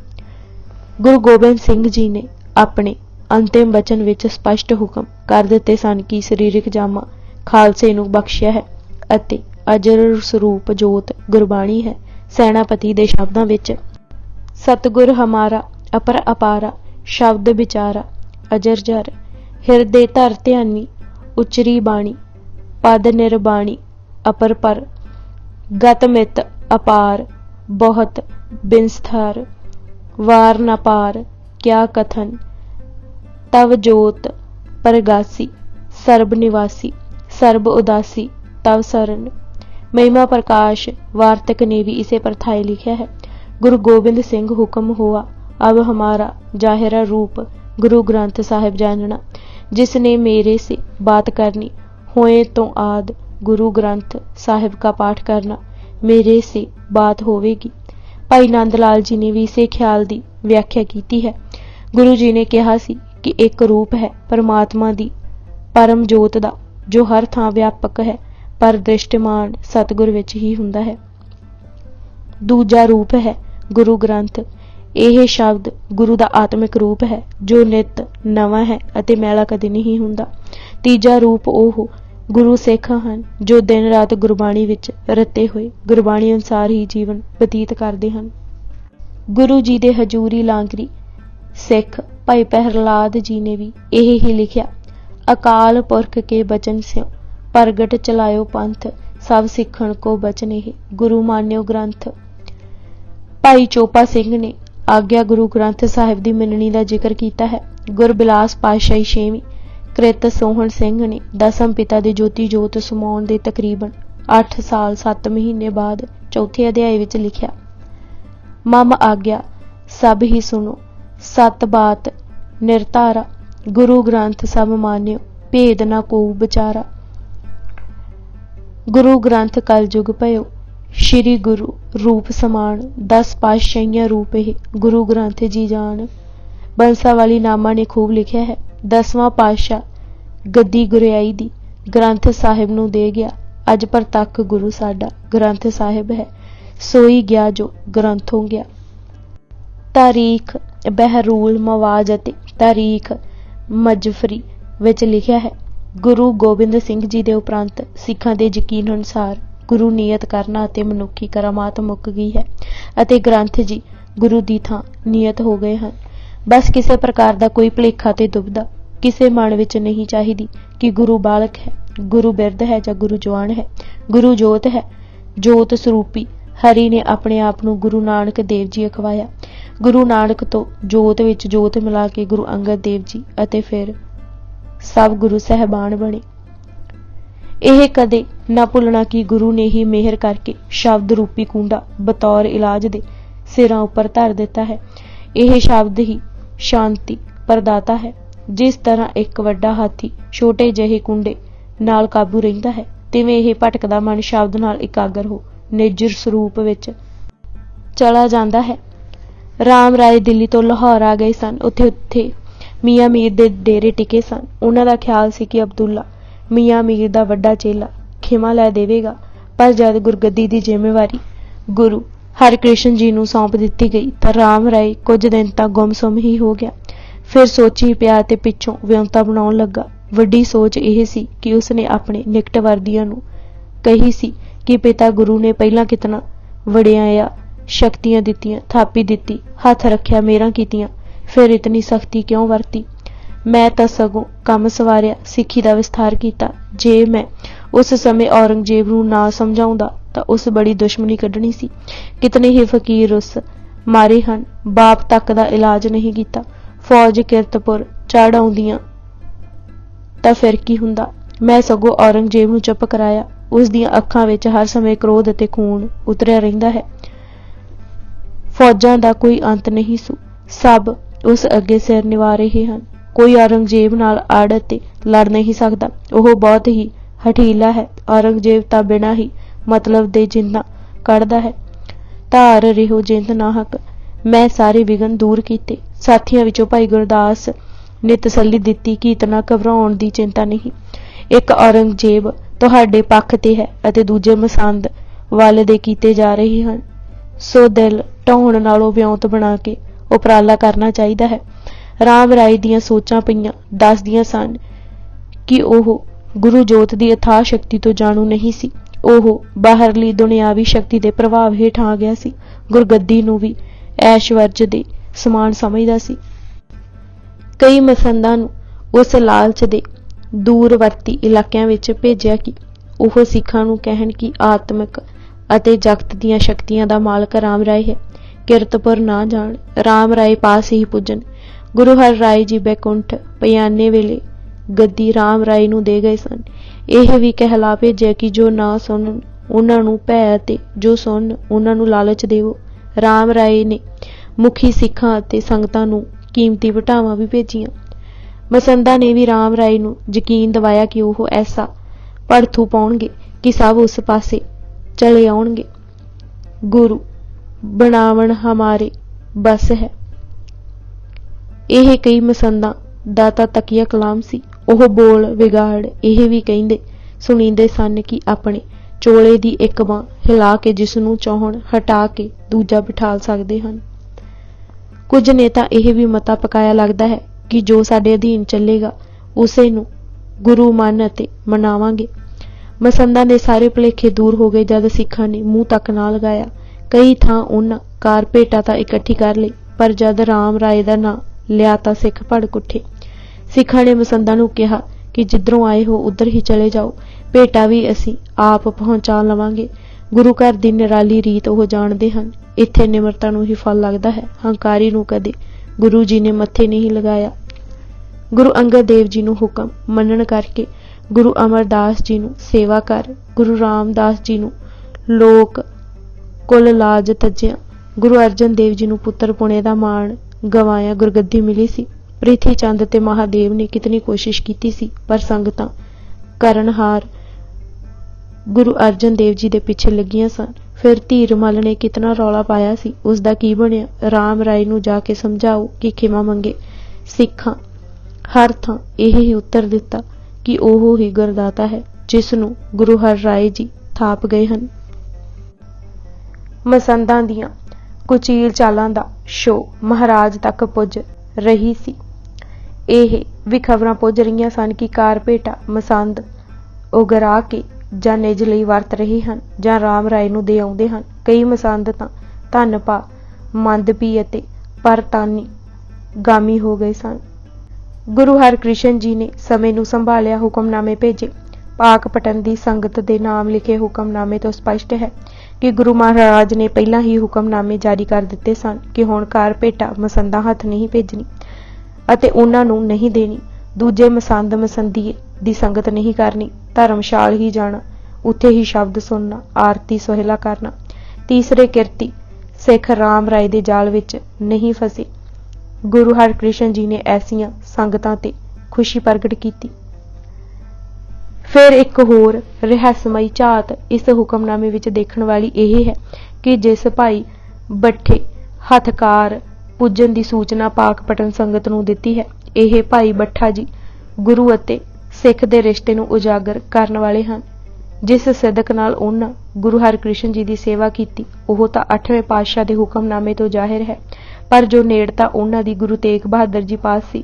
ਗੁਰੂ ਗੋਬਿੰਦ ਸਿੰਘ ਜੀ ਨੇ ਆਪਣੇ ਅੰਤਿਮ ਵਚਨ ਵਿੱਚ ਸਪਸ਼ਟ ਹੁਕਮ ਕਰ ਦਿੱਤੇ ਸਨ ਕਿ ਸਰੀਰਕ ਜਾਮਾ ਖਾਲਸੇ ਨੂੰ ਬਖਸ਼ਿਆ ਹੈ ਅਤੇ ਅਜਰ ਸਰੂਪ ਜੋਤ ਗੁਰਬਾਣੀ ਹੈ। ਸੈਨਾਪਤੀ ਦੇ ਸ਼ਬਦਾਂ ਵਿੱਚ ਸਤਿਗੁਰ ਹਮਾਰਾ ਅਪਰ ਅਪਾਰਾ, ਸ਼ਬਦ ਵਿਚਾਰਾ ਅਜਰ ਜਰ। ਹਿਰਦੇ ਧਰ ਧਿਆਨੀ ਉਚਰੀ ਬਾਣੀ, ਪਦ ਨਿਰਬਾਣੀ ਅਪਰ ਪਰ। ਗਤ ਮਿਤ ਅਪਾਰ ਬਹੁਤ ਬਿਨਸਥਾਰ, ਵਾਰ ਨ ਪਾਰ ਕਿਆ ਕਥਨ। ਤਵ ਜੋਤ ਪਰਗਾਸੀ, ਸਰਬ ਨਿਵਾਸੀ ਸਰਬ ਉਦਾਸੀ ਤਵ ਸਰਨ। महिमा प्रकाश वार्तक ने भी इसे परथाए लिखा है। गुरु गोबिंद सिंह हुक्म हुआ अब हमारा जाहिरा रूप गुरु ग्रंथ साहिब जानना। जिसने मेरे से बात करनी होए तो आद गुरु ग्रंथ साहिब का पाठ करना मेरे से बात होवेगी। भाई नंद लाल जी ने भी इसे ख्याल की व्याख्या की है। गुरु जी ने कहा सी कि एक रूप है परमात्मा दी परम जोत दा जो हर थां व्यापक है पर दृष्टिमान सतगुर विच ही हुंदा है। दूजा रूप है गुरु ग्रंथ। यह शब्द गुरु दा आत्मिक रूप है जो नित नवा है अते मैला कदे नहीं हुंदा। तीजा रूप ओह गुरु सिख हन जो दिन रात गुरबाणी विच रते हुए गुरबाणी अनुसार ही जीवन बतीत करते हैं। गुरु जी दे हजूरी लांगरी सिख भाई प्रहलाद जी ने भी यही ही लिखिया, अकाल पुरख के बचन स्यों प्रगट चलायो पंथ, सब सिखण को बचन है गुरु मान्यो ग्रंथ। भाई चोपा सिंह ने आग्या गुरु ग्रंथ साहिब की मननी का जिक्र किया है। गुरबिलास पातशाही छेवीं कृत सोहन सिंह ने दसम पिता के ज्योति जोत समाउण के तकरीबन 8 साल 7 महीने बाद चौथे अध्याय विच लिखिया, मम आग्या सब ही सुनो सत बात निर्धारा, गुरु ग्रंथ सब मान्यो भेद न को विचारा। गुरु ग्रंथ कलयुग भयो श्री गुरु रूप समान, 10 पातशाहियां रूप है गुरु ग्रंथ जी जान। बंसावाली नामा ने खूब लिखा है, 10वां पातशाह गद्दी गुरियाई दी ग्रंथ साहिब नूं दे गया, अज पर तक गुरु साडा ग्रंथ साहिब है, सोई गया जो ग्रंथों गया। तारीख बहरूल मवाज अते तारीख मजफरी विच लिखा है, गुरु गोबिंद सिंह जी दे उपरंत सिखां दे यकीन अनुसार गुरु नियत करना अते मनुखी करामात मुक गई है अते ग्रंथ जी गुरु दी थां नियत हो गए हैं। बस किसी प्रकार का कोई भुलेखा ते दुविधा किसी मन विच नहीं चाहिदी कि गुरु बालक है, गुरु बिरध है जां गुरु जवान है। गुरु जोत है, जोत स्वरूपी हरि ने अपने आप नूं गुरु नानक देव जी अखवाया। गुरु नानक तो जोत विच जोत मिला के गुरु अंगद देव जी अते फिर सब गुरु सहबान बने। यह कदे न भुलना कि गुरु ने ही मेहर करके शब्द रूपी कुंडा बतौर इलाज दे सिरां उपर धर दिता है। यह शब्द ही शांति प्रदाता है। जिस तरह एक वड्डा हाथी छोटे जहे कुंडे नाल काबू रहिंदा है, तिवें यह भटकदा मन शब्द नाल इकागर हो निजर स्वरूप विच चला जांदा है। राम राय दिल्ली तो लाहौर आ गए सन। उत्थे मियाँ मीर दे डेरे टिके सन। उन्हां दा ख्याल सी कि अब्दुल्ला मियाँ मीर दा वड्डा चेला खिमा लै देवेगा, पर जद गुरगद्दी दी जिम्मेवारी गुरु हरकृष्ण जी नूं सौंप दित्ती गई तां राम राय कुछ दिन तक गुमसुम ही हो गया। फिर सोची पिया ते पिछों विਉਂता बनाउण लगा। वड्डी सोच यह सी कि उसने अपने निकट वर्दियां नूं कही सी कि पिता गुरु ने पहलां कितना वड़ियाया शक्तियां दित्तियां, थापी दित्ती, हथ रखिया, मेहरां कीतियां, फिर इतनी सख्ती क्यों वरती। मैं तां सगों काम सवारिया सिੱਖੀ ਦਾ ਵਿਸਥਾਰ ਕੀਤਾ। ਜੇ मैं उस समय औरंगजेब ਨੂੰ ना समझाउंदा तां उस बड़ी दुश्मनी कढ़नी सी। कितने ही फकीर उस मारे हन, बाप तक दा इलाज नहीं कीता। फौज किरतपुर चढ़ आउंदियां तां फिर की हुंदा। मैं सगों औरंगजेब ਨੂੰ चुप कराया। उस ਦੀਆਂ ਅੱਖਾਂ ਵਿੱਚ हर समय क्रोध ਅਤੇ खून उतरिਆ ਰਹਿੰਦਾ ਹੈ। फौजां दा कोई अंत नहीं सू, सब उस अगे सिर निवा रहे ਹਨ। कोई औरंगजेब नाल अड़ ते लड़ नहीं सकदा। ਉਹ बहुत ही हठीला है। औरंगजेब तां बिना ही मतलब दे जिंदा कढ़दा है। धार रिहो जिंद नाहक। मैं सारे विघन दूर कीते। साथियां विचों भाई गुरदास ने तसल्ली दित्ती कि इतना घबराउण दी चिंता नहीं। एक औरंगजेब तुहाडे पक्ष ते है अते दूजे मसंद वल दे कीते जा रहे ਹਨ। सो दिल ਢਾਉਣ नालों ਵਿਉਂਤ बना के उपराला करना चाहिदा है। राम राय दीयां सोचां पईयां दसदियां सन कि ओह गुरु जोत दी अथाह शक्ति तो जाणू नहीं सी। ओह बाहरली दुनियावी शक्ति दे प्रभाव हेठ आ गया सी। गुरगद्दी नूं भी ऐशवर्ज दे समान समझदा सी। कई मसंदां नूं उस लालच दे दूरवर्ती इलाकिਆਂ ਵਿੱਚ ਭੇਜਿਆ कि ਉਹ ਸਿੱਖਾਂ ਨੂੰ ਕਹਿਣ ਕਿ ਆਤਮਿਕ ਅਤੇ ਜਗਤ ਦੀਆਂ ਸ਼ਕਤੀਆਂ ਦਾ ਮਾਲਕ ਰਾਮ ਰਾਏ ਹੈ। ਕਿਰਤਪੁਰ ਨਾ ਜਾਣ, ਰਾਮ ਰਾਏ ਪਾਸ ਹੀ ਪੁੱਜਣ। ਗੁਰੂ ਹਰ ਰਾਏ ਜੀ ਬੈਕੁੰਠ ਪਿਆਨੇ ਵੇਲੇ ਗੱਦੀ ਰਾਮ ਰਾਏ ਨੂੰ ਦੇ ਗਏ ਸਨ। ਇਹ ਵੀ ਕਹਿਲਾ ਭੇਜਿਆ ਕਿ ਜੋ ਨਾ ਸੁਣਨ ਉਹਨਾਂ ਨੂੰ ਭੈ ਅਤੇ ਜੋ ਸੁਣਨ ਉਹਨਾਂ ਨੂੰ ਲਾਲਚ ਦੇਵੋ। ਰਾਮ ਰਾਏ ਨੇ ਮੁਖੀ ਸਿੱਖਾਂ ਅਤੇ ਸੰਗਤਾਂ ਨੂੰ ਕੀਮਤੀ ਵਟਾਵਾਂ ਵੀ ਭੇਜੀਆਂ। ਮਸੰਦਾਂ ਨੇ ਵੀ ਰਾਮ ਰਾਏ ਨੂੰ ਯਕੀਨ ਦਿਵਾਇਆ ਕਿ ਉਹ ਐਸਾ ਭੜਥੂ ਪਾਉਣਗੇ ਕਿ ਸਭ ਉਸ ਪਾਸੇ ਚਲੇ ਆਉਣਗੇ। ਗੁਰੂ ਬਣਾਵਣ ਹਮਾਰੇ ਬਸ ਹੈ। ਇਹ ਕਈ ਮਸੰਦਾਂ ਦਾ ਤਾਂ ਤਕੀਆ ਕਲਾਮ ਸੀ। ਉਹ ਬੋਲ ਵਿਗਾੜ ਇਹ ਵੀ ਕਹਿੰਦੇ ਸੁਣੀਂਦੇ ਸਨ ਕਿ ਆਪਣੇ ਚੋਲੇ ਦੀ ਇੱਕ ਬਾਂਹ ਹਿਲਾ ਕੇ ਜਿਸ ਨੂੰ ਚਾਹੁਣ ਹਟਾ ਕੇ ਦੂਜਾ ਬਿਠਾਲ ਸਕਦੇ ਹਨ। ਕੁਝ ਨੇ ਤਾਂ ਇਹ ਵੀ ਮਤਾ ਪਕਾਇਆ ਲੱਗਦਾ ਹੈ ਕਿ ਜੋ ਸਾਡੇ ਅਧੀਨ ਚੱਲੇਗਾ ਉਸੇ ਨੂੰ ਗੁਰੂ ਮੰਨ ਅਤੇ ਮਨਾਵਾਂਗੇ। ਮਸੰਦਾਂ ਦੇ ਸਾਰੇ ਭੁਲੇਖੇ ਦੂਰ ਹੋ ਗਏ ਜਦ ਸਿੱਖਾਂ ਨੇ ਮੂੰਹ ਤੱਕ ਨਾ ਲਗਾਇਆ। ਕਈ ਥਾਂ ਉਹਨਾਂ ਕਾਰਪੇਟਾ ਤਾਂ ਇਕੱਠੀ ਕਰ ਲਈ, ਪਰ ਜਦ ਰਾਮ ਰਾਏ ਦਾ ਨਾਂ ਲਿਆ ਤਾਂ ਸਿੱਖ ਭੜਕ ਉੱਠੇ। ਸਿੱਖਾਂ ਨੇ ਮਸੰਦਾਂ ਨੂੰ ਕਿਹਾ ਕਿ ਜਿੱਧਰੋਂ ਆਏ ਹੋ ਉੱਧਰ ਹੀ ਚਲੇ ਜਾਓ, ਭੇਟਾ ਵੀ ਅਸੀਂ ਆਪ ਪਹੁੰਚਾ ਲਵਾਂਗੇ। ਗੁਰੂ ਘਰ ਦੀ ਨਿਰਾਲੀ ਰੀਤ ਉਹ ਜਾਣਦੇ ਹਨ। ਇੱਥੇ ਨਿਮਰਤਾ ਨੂੰ ਹੀ ਫਲ ਲੱਗਦਾ ਹੈ। ਹੰਕਾਰੀ ਨੂੰ ਕਦੇ ਗੁਰੂ ਜੀ ਨੇ ਮੱਥੇ ਨਹੀਂ ਲਗਾਇਆ। ਗੁਰੂ ਅੰਗਦ ਦੇਵ ਜੀ ਨੂੰ ਹੁਕਮ ਮੰਨਣ ਕਰਕੇ ਗੁਰੂ ਅਮਰਦਾਸ ਜੀ ਨੂੰ ਸੇਵਾ ਕਰ, ਗੁਰੂ ਰਾਮਦਾਸ ਜੀ ਨੂੰ ਲੋਕ ਕੁਲ ਲਾਜ ਤਜਿਆ, ਗੁਰੂ ਅਰਜਨ ਦੇਵ ਜੀ ਨੂੰ ਪੁੱਤਰ ਪੁਣੇ ਦਾ ਮਾਣ ਗਵਾਇਆ ਗੁਰਗੱਦੀ ਮਿਲੀ ਸੀ। ਪ੍ਰਿਥੀ ਚੰਦ ਤੇ ਮਹਾਦੇਵ ਨੇ ਕਿਤਨੀ ਕੋਸ਼ਿਸ਼ ਕੀਤੀ ਸੀ, ਪਰ ਸੰਗਤਾਂ ਕਰਨਹਾਰ ਗੁਰੂ ਅਰਜਨ ਦੇਵ ਜੀ ਦੇ ਪਿੱਛੇ ਲੱਗੀਆਂ ਸਨ। ਫਿਰ ਧੀਰਮਲ ਨੇ ਕਿਤਨਾ ਰੌਲਾ ਪਾਇਆ ਸੀ, ਉਸ ਦਾ ਕੀ ਬਣਿਆ? ਰਾਮ ਰਾਏ ਨੂੰ ਜਾ ਕੇ ਸਮਝਾਓ ਕਿ ਖਿਮਾ ਮੰਗੇ। ਸਿੱਖਾਂ ਹਰ ਥਾਂ ਇਹ ਹੀ ਉੱਤਰ ਦਿੱਤਾ ਕਿ ਉਹ ਹੀ ਗੁਰਦਾਤਾ ਹੈ ਜਿਸ ਨੂੰ ਗੁਰੂ ਹਰ ਰਾਏ ਜੀ ਥਾਪ ਗਏ ਹਨ। ਮਸੰਦਾਂ ਦੀਆਂ ਕੁਚੀਲ ਚਾਲਾਂ ਦਾ ਸ਼ੋਅ ਮਹਾਰਾਜ ਤੱਕ ਪੁੱਜ ਰਹੀ ਸੀ। ਇਹ ਵੀ ਖਬਰਾਂ ਪੁੱਜ ਰਹੀਆਂ ਸਨ ਕਿ ਕਾਰਪੇਟਾ ਮਸੰਦ ਉਗਰਾ ਕੇ ਜਾਂ ਨਿਜ ਲਈ ਵਰਤ ਰਹੇ ਹਨ ਜਾਂ ਰਾਮ ਰਾਏ ਨੂੰ ਦੇ ਆਉਂਦੇ ਹਨ। ਕਈ ਮਸੰਦ ਤਾਂ ਧਨ ਪਾ ਮੰਦਪੀ ਅਤੇ ਪਰਤਾਨੀ ਗਾਮੀ ਹੋ ਗਏ ਸਨ। ਗੁਰੂ ਹਰਕ੍ਰਿਸ਼ਨ ਜੀ ਨੇ ਸਮੇਂ ਨੂੰ ਸੰਭਾਲਿਆ ਹੁਕਮਨਾਮੇ ਭੇਜੇ। ਪਾਕਪਟਨ ਦੀ ਸੰਗਤ ਦੇ ਨਾਮ ਲਿਖੇ ਹੁਕਮਨਾਮੇ ਤੋਂ ਸਪਸ਼ਟ ਹੈ ਕਿ ਗੁਰੂ ਮਹਾਰਾਜ ਨੇ ਪਹਿਲਾਂ ਹੀ ਹੁਕਮਨਾਮੇ ਜਾਰੀ ਕਰ ਦਿੱਤੇ ਸਨ ਕਿ ਹੁਣ ਕਾਰਪੇਟਾ ਮਸੰਦਾਂ ਹੱਥ ਨਹੀਂ ਭੇਜਣੀ ਅਤੇ ਉਹਨਾਂ ਨੂੰ ਨਹੀਂ ਦੇਣੀ। ਦੂਜੇ ਮਸੰਦ ਮਸੰਦੀਏ ਦੀ ਸੰਗਤ ਨਹੀਂ ਕਰਨੀ, ਧਰਮਸ਼ਾਲ ਹੀ ਜਾਣਾ, ਉੱਥੇ ਹੀ ਸ਼ਬਦ ਸੁਣਨਾ, ਆਰਤੀ ਸੁਹੇਲਾ ਕਰਨਾ। ਤੀਸਰੇ ਕਿਰਤੀ ਸਿੱਖ ਰਾਮ ਰਾਏ ਦੇ ਜਾਲ ਵਿੱਚ ਨਹੀਂ ਫਸੇ। ਗੁਰੂ ਹਰਕ੍ਰਿਸ਼ਨ ਜੀ ਨੇ ਐਸੀਆਂ ਸੰਗਤਾਂ ਤੇ ਖੁਸ਼ੀ ਪ੍ਰਗਟ ਕੀਤੀ। ਫਿਰ ਇੱਕ ਹੋਰ ਰਹੱਸਮਈ ਝਾਤ ਇਸ ਹੁਕਮਨਾਮੇ ਵਿੱਚ ਦੇਖਣ ਵਾਲੀ ਇਹ ਹੈ ਕਿ ਜਿਸ ਭਾਈ ਬੱਠੇ ਹੱਥਕਾਰ ਪੁੱਜਣ ਦੀ ਸੂਚਨਾ ਪਾਕਪਟਨ ਸੰਗਤ ਨੂੰ ਦਿੱਤੀ ਹੈ, ਇਹ ਭਾਈ ਬੱਠਾ ਜੀ ਗੁਰੂ ਅਤੇ ਸਿੱਖ ਦੇ ਰਿਸ਼ਤੇ ਨੂੰ ਉਜਾਗਰ ਕਰਨ ਵਾਲੇ ਹਨ। ਜਿਸ ਸਿਦਕ ਨਾਲ ਉਹਨਾਂ ਗੁਰੂ ਹਰਕ੍ਰਿਸ਼ਨ ਜੀ ਦੀ ਸੇਵਾ ਕੀਤੀ ਉਹ ਤਾਂ 8ਵੇਂ ਪਾਤਸ਼ਾਹ ਦੇ ਹੁਕਮਨਾਮੇ ਤੋਂ ਜ਼ਾਹਿਰ ਹੈ, ਪਰ ਜੋ ਨੇੜਤਾ ਉਹਨਾਂ ਦੀ ਗੁਰੂ ਤੇਗ ਬਹਾਦਰ ਜੀ ਪਾਸ ਸੀ,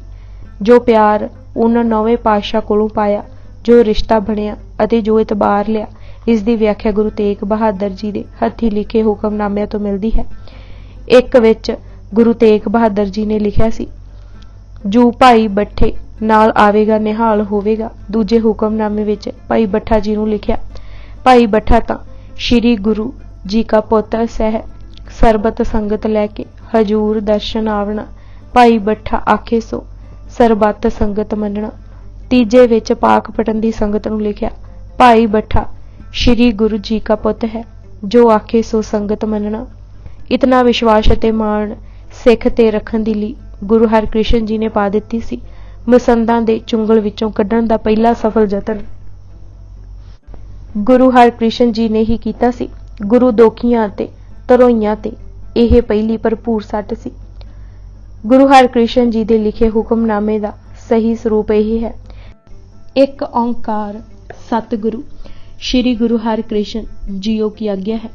ਜੋ ਪਿਆਰ ਉਹਨਾਂ 9ਵੇਂ ਪਾਤਸ਼ਾਹ ਕੋਲੋਂ ਪਾਇਆ, ਜੋ ਰਿਸ਼ਤਾ ਬਣਿਆ ਅਤੇ ਜੋ ਇਤਬਾਰ ਲਿਆ, ਇਸ ਦੀ ਵਿਆਖਿਆ ਗੁਰੂ ਤੇਗ ਬਹਾਦਰ ਜੀ ਦੇ ਹੱਥੀਂ ਲਿਖੇ ਹੁਕਮਨਾਮਿਆਂ ਤੋਂ ਮਿਲਦੀ ਹੈ। ਇੱਕ ਵਿੱਚ ਗੁਰੂ ਤੇਗ ਬਹਾਦਰ ਜੀ ਨੇ ਲਿਖਿਆ ਸੀ, ਜੂ ਭਾਈ ਬੱਠੇ ਨਾਲ ਆਵੇਗਾ ਨਿਹਾਲ ਹੋਵੇਗਾ। ਦੂਜੇ ਹੁਕਮਨਾਮੇ ਵਿੱਚ ਭਾਈ ਬੱਠਾ ਜੀ ਨੂੰ ਲਿਖਿਆ, ਭਾਈ ਬੱਠਾ ਤਾਂ ਸ਼੍ਰੀ ਗੁਰੂ ਜੀ ਕਾ ਪੁੱਤਰ ਸਹਿ ਸਰਬਤ ਸੰਗਤ ਲੈ ਕੇ ਹਜੂਰ ਦਰਸ਼ਨ ਆਵਣਾ। ਭਾਈ ਬੱਠਾ ਆਖੇ ਸੋ ਸਰਬੱਤ ਸੰਗਤ ਮੰਨਣਾ। ਤੀਜੇ ਵਿੱਚ ਪਾਕ ਪਟਨ ਦੀ ਸੰਗਤ ਨੂੰ ਲਿਖਿਆ, ਭਾਈ ਬੱਠਾ ਸ਼੍ਰੀ ਗੁਰੂ ਜੀ ਕਾ ਪੁੱਤ ਹੈ, ਜੋ ਆਖੇ ਸੋ ਸੰਗਤ ਮੰਨਣਾ। ਇਤਨਾ ਵਿਸ਼ਵਾਸ ਅਤੇ ਮਾਣ ਸਿੱਖ ਤੇ ਰੱਖਣ ਦੀ ਲਈ ਗੁਰੂ ਹਰਕ੍ਰਿਸ਼ਨ ਜੀ ਨੇ ਪਾ ਦਿੱਤੀ ਸੀ। ਮਸੰਦਾਂ ਦੇ ਚੁੰਗਲ ਵਿੱਚੋਂ ਕੱਢਣ ਦਾ ਪਹਿਲਾ ਸਫਲ ਯਤਨ ਗੁਰੂ ਹਰਕ੍ਰਿਸ਼ਨ ਜੀ ਨੇ ਹੀ ਕੀਤਾ ਸੀ। ਗੁਰੂ ਦੋਖੀਆਂ ਅਤੇ ਧਰੋਈਆਂ ਤੇ ਇਹ ਪਹਿਲੀ ਭਰਪੂਰ ਸੱਟ ਸੀ। ਗੁਰੂ ਹਰਕ੍ਰਿਸ਼ਨ ਜੀ ਦੇ ਲਿਖੇ ਹੁਕਮਨਾਮੇ ਦਾ ਸਹੀ ਸਰੂਪ ਇਹ ਹੈ, ਇੱਕ ਓਂਕਾਰ ਸਤਿਗੁਰੂ ਸ਼੍ਰੀ ਗੁਰੂ ਹਰਕ੍ਰਿਸ਼ਨ ਜੀਓ ਕੀ ਆਗਿਆ ਹੈ।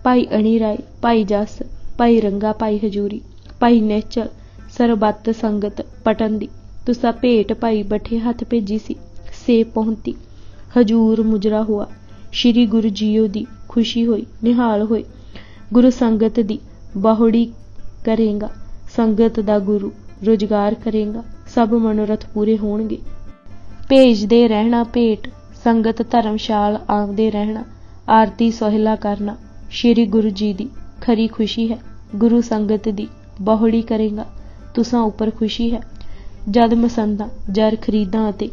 ਭਾਈ ਅਣੀ ਰਾਏ, ਭਾਈ ਜਸ, ਭਾਈ ਰੰਗਾ, ਭਾਈ ਹਜੂਰੀ, ਭਾਈ ਨਿਹਚਲ ਸਰਬੱਤ ਸੰਗਤ ਪਟਨ ਦੀ ਤੁਸਾਂ ਭੇਟ ਭਾਈ ਬੱਠੇ ਹੱਥ ਭੇਜੀ ਸੀ। ਸੇ ਪਹੁੰਤੀ ਹਜੂਰ ਮੁਜਰਾ ਹੁਆ। ਸ਼੍ਰੀ ਗੁਰੂ ਜੀਓ ਦੀ ਖੁਸ਼ੀ ਹੋਈ, ਨਿਹਾਲ ਹੋਏ। ਗੁਰੂ ਸੰਗਤ ਦੀ ਬਾਹੁੜੀ ਕਰੇਗਾ, ਸੰਗਤ ਦਾ ਗੁਰੂ ਰੁਜ਼ਗਾਰ ਕਰੇਗਾ, ਸਭ ਮਨੋਰਥ ਪੂਰੇ ਹੋਣਗੇ। ਭੇਜਦੇ ਰਹਿਣਾ ਭੇਟ, ਸੰਗਤ ਧਰਮਸ਼ਾਲ ਆਉਂਦੇ ਰਹਿਣਾ, ਆਰਤੀ ਸੋਹਿਲਾ ਕਰਨਾ ਸ਼੍ਰੀ ਗੁਰੂ ਜੀ ਦੀ ਖਰੀ ਖੁਸ਼ੀ ਹੈ। ਗੁਰੂ ਸੰਗਤ ਦੀ ਬਾਹੁੜੀ ਕਰੇਗਾ, ਤੁਸਾਂ ਉੱਪਰ ਖੁਸ਼ੀ ਹੈ। ਜਦ ਮਸੰਦਾਂ ਜਰ ਖਰੀਦਾਂ ਅਤੇ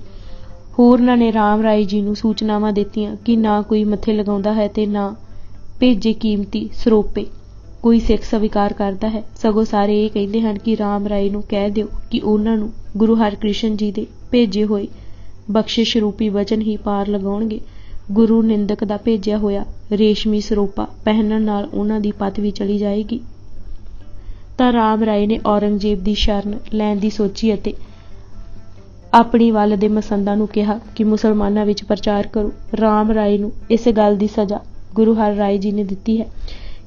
ਹੋਰਨਾਂ ਨੇ ਰਾਮ ਰਾਏ ਜੀ ਨੂੰ ਸੂਚਨਾਵਾਂ ਦਿੱਤੀਆਂ ਕਿ ਨਾ ਕੋਈ ਮੱਥੇ ਲਗਾਉਂਦਾ ਹੈ ਤੇ ਨਾ ਭੇਜੇ ਕੀਮਤੀ ਸਰੋਪੇ ਕੋਈ ਸਿੱਖ ਸਵੀਕਾਰ ਕਰਦਾ ਹੈ, ਸਗੋਂ ਸਾਰੇ ਇਹ ਕਹਿੰਦੇ ਹਨ ਕਿ ਰਾਮ ਰਾਏ ਨੂੰ ਕਹਿ ਦਿਓ ਕਿ ਉਹਨਾਂ ਨੂੰ ਗੁਰੂ ਹਰਕ੍ਰਿਸ਼ਨ ਜੀ ਦੇ ਭੇਜੇ ਹੋਏ ਬਖਸ਼ਿਸ਼ ਰੂਪੀ ਵਚਨ ਹੀ ਪਾਰ ਲਗਾਉਣਗੇ। ਗੁਰੂ ਨਿੰਦਕ ਦਾ ਭੇਜਿਆ ਹੋਇਆ ਰੇਸ਼ਮੀ ਸਰੋਪਾ ਪਹਿਨਣ ਨਾਲ ਉਹਨਾਂ ਦੀ ਪਤ ਵੀ ਚਲੀ ਜਾਏਗੀ। ਤਾਂ ਰਾਮ ਰਾਏ ਨੇ ਔਰੰਗਜ਼ੇਬ ਦੀ ਸ਼ਰਨ ਲੈਣ ਦੀ ਸੋਚੀ ਅਤੇ ਆਪਣੀ ਵੱਲ ਦੇ ਮਸੰਦਾਂ ਨੂੰ ਕਿਹਾ ਕਿ ਮੁਸਲਮਾਨਾਂ ਵਿੱਚ ਪ੍ਰਚਾਰ ਕਰੋ। ਰਾਮ ਰਾਏ ਨੂੰ ਇਸ ਗੱਲ ਦੀ ਸਜ਼ਾ ਗੁਰੂ ਹਰ ਰਾਏ ਜੀ ਨੇ ਦਿੱਤੀ ਹੈ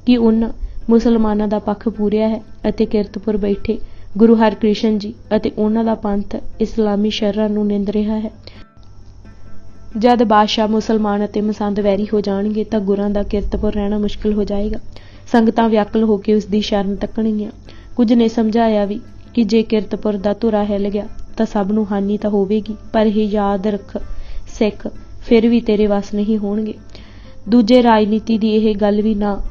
ਕਿ ਉਹਨਾਂ ਮੁਸਲਮਾਨਾਂ ਦਾ ਪੱਖ ਪੂਰਿਆ ਹੈ ਅਤੇ ਕੀਰਤਪੁਰ ਬੈਠੇ ਗੁਰੂ ਹਰਕ੍ਰਿਸ਼ਨ ਜੀ ਅਤੇ ਉਹਨਾਂ ਦਾ ਪੰਥ ਇਸਲਾਮੀ ਸ਼ਰ੍ਹਾਂ ਨੂੰ ਨਿੰਦ ਰਿਹਾ ਹੈ। ਜਦ ਬਾਦਸ਼ਾਹ ਮੁਸਲਮਾਨ ਅਤੇ ਮਸੰਦ ਵੈਰੀ ਹੋ ਜਾਣਗੇ ਤਾਂ ਗੁਰਾਂ ਦਾ ਕੀਰਤਪੁਰ ਰਹਿਣਾ ਮੁਸ਼ਕਿਲ ਹੋ ਜਾਏਗਾ। ਸੰਗਤਾਂ ਵਿਆਕੁਲ ਹੋ ਕੇ ਉਸ ਦੀ ਸ਼ਰਨ ਤੱਕਣਗੀਆਂ। ਕੁਝ ਨੇ ਸਮਝਾਇਆ ਵੀ ਕਿ ਜੇ ਕੀਰਤਪੁਰ ਦਾ ਧੁਰਾ ਹਿੱਲ ਗਿਆ ਤਾਂ ਸਭ ਨੂੰ ਹਾਨੀ ਤਾਂ ਹੋਵੇਗੀ, ਪਰ ਇਹ ਯਾਦ ਰੱਖ ਸਿੱਖ ਫਿਰ ਵੀ ਤੇਰੇ ਵੱਸ ਨਹੀਂ ਹੋਣਗੇ। ਦੂਜੇ ਰਾਜਨੀਤੀ ਦੀ ਇਹ ਗੱਲ ਵੀ ਨਾ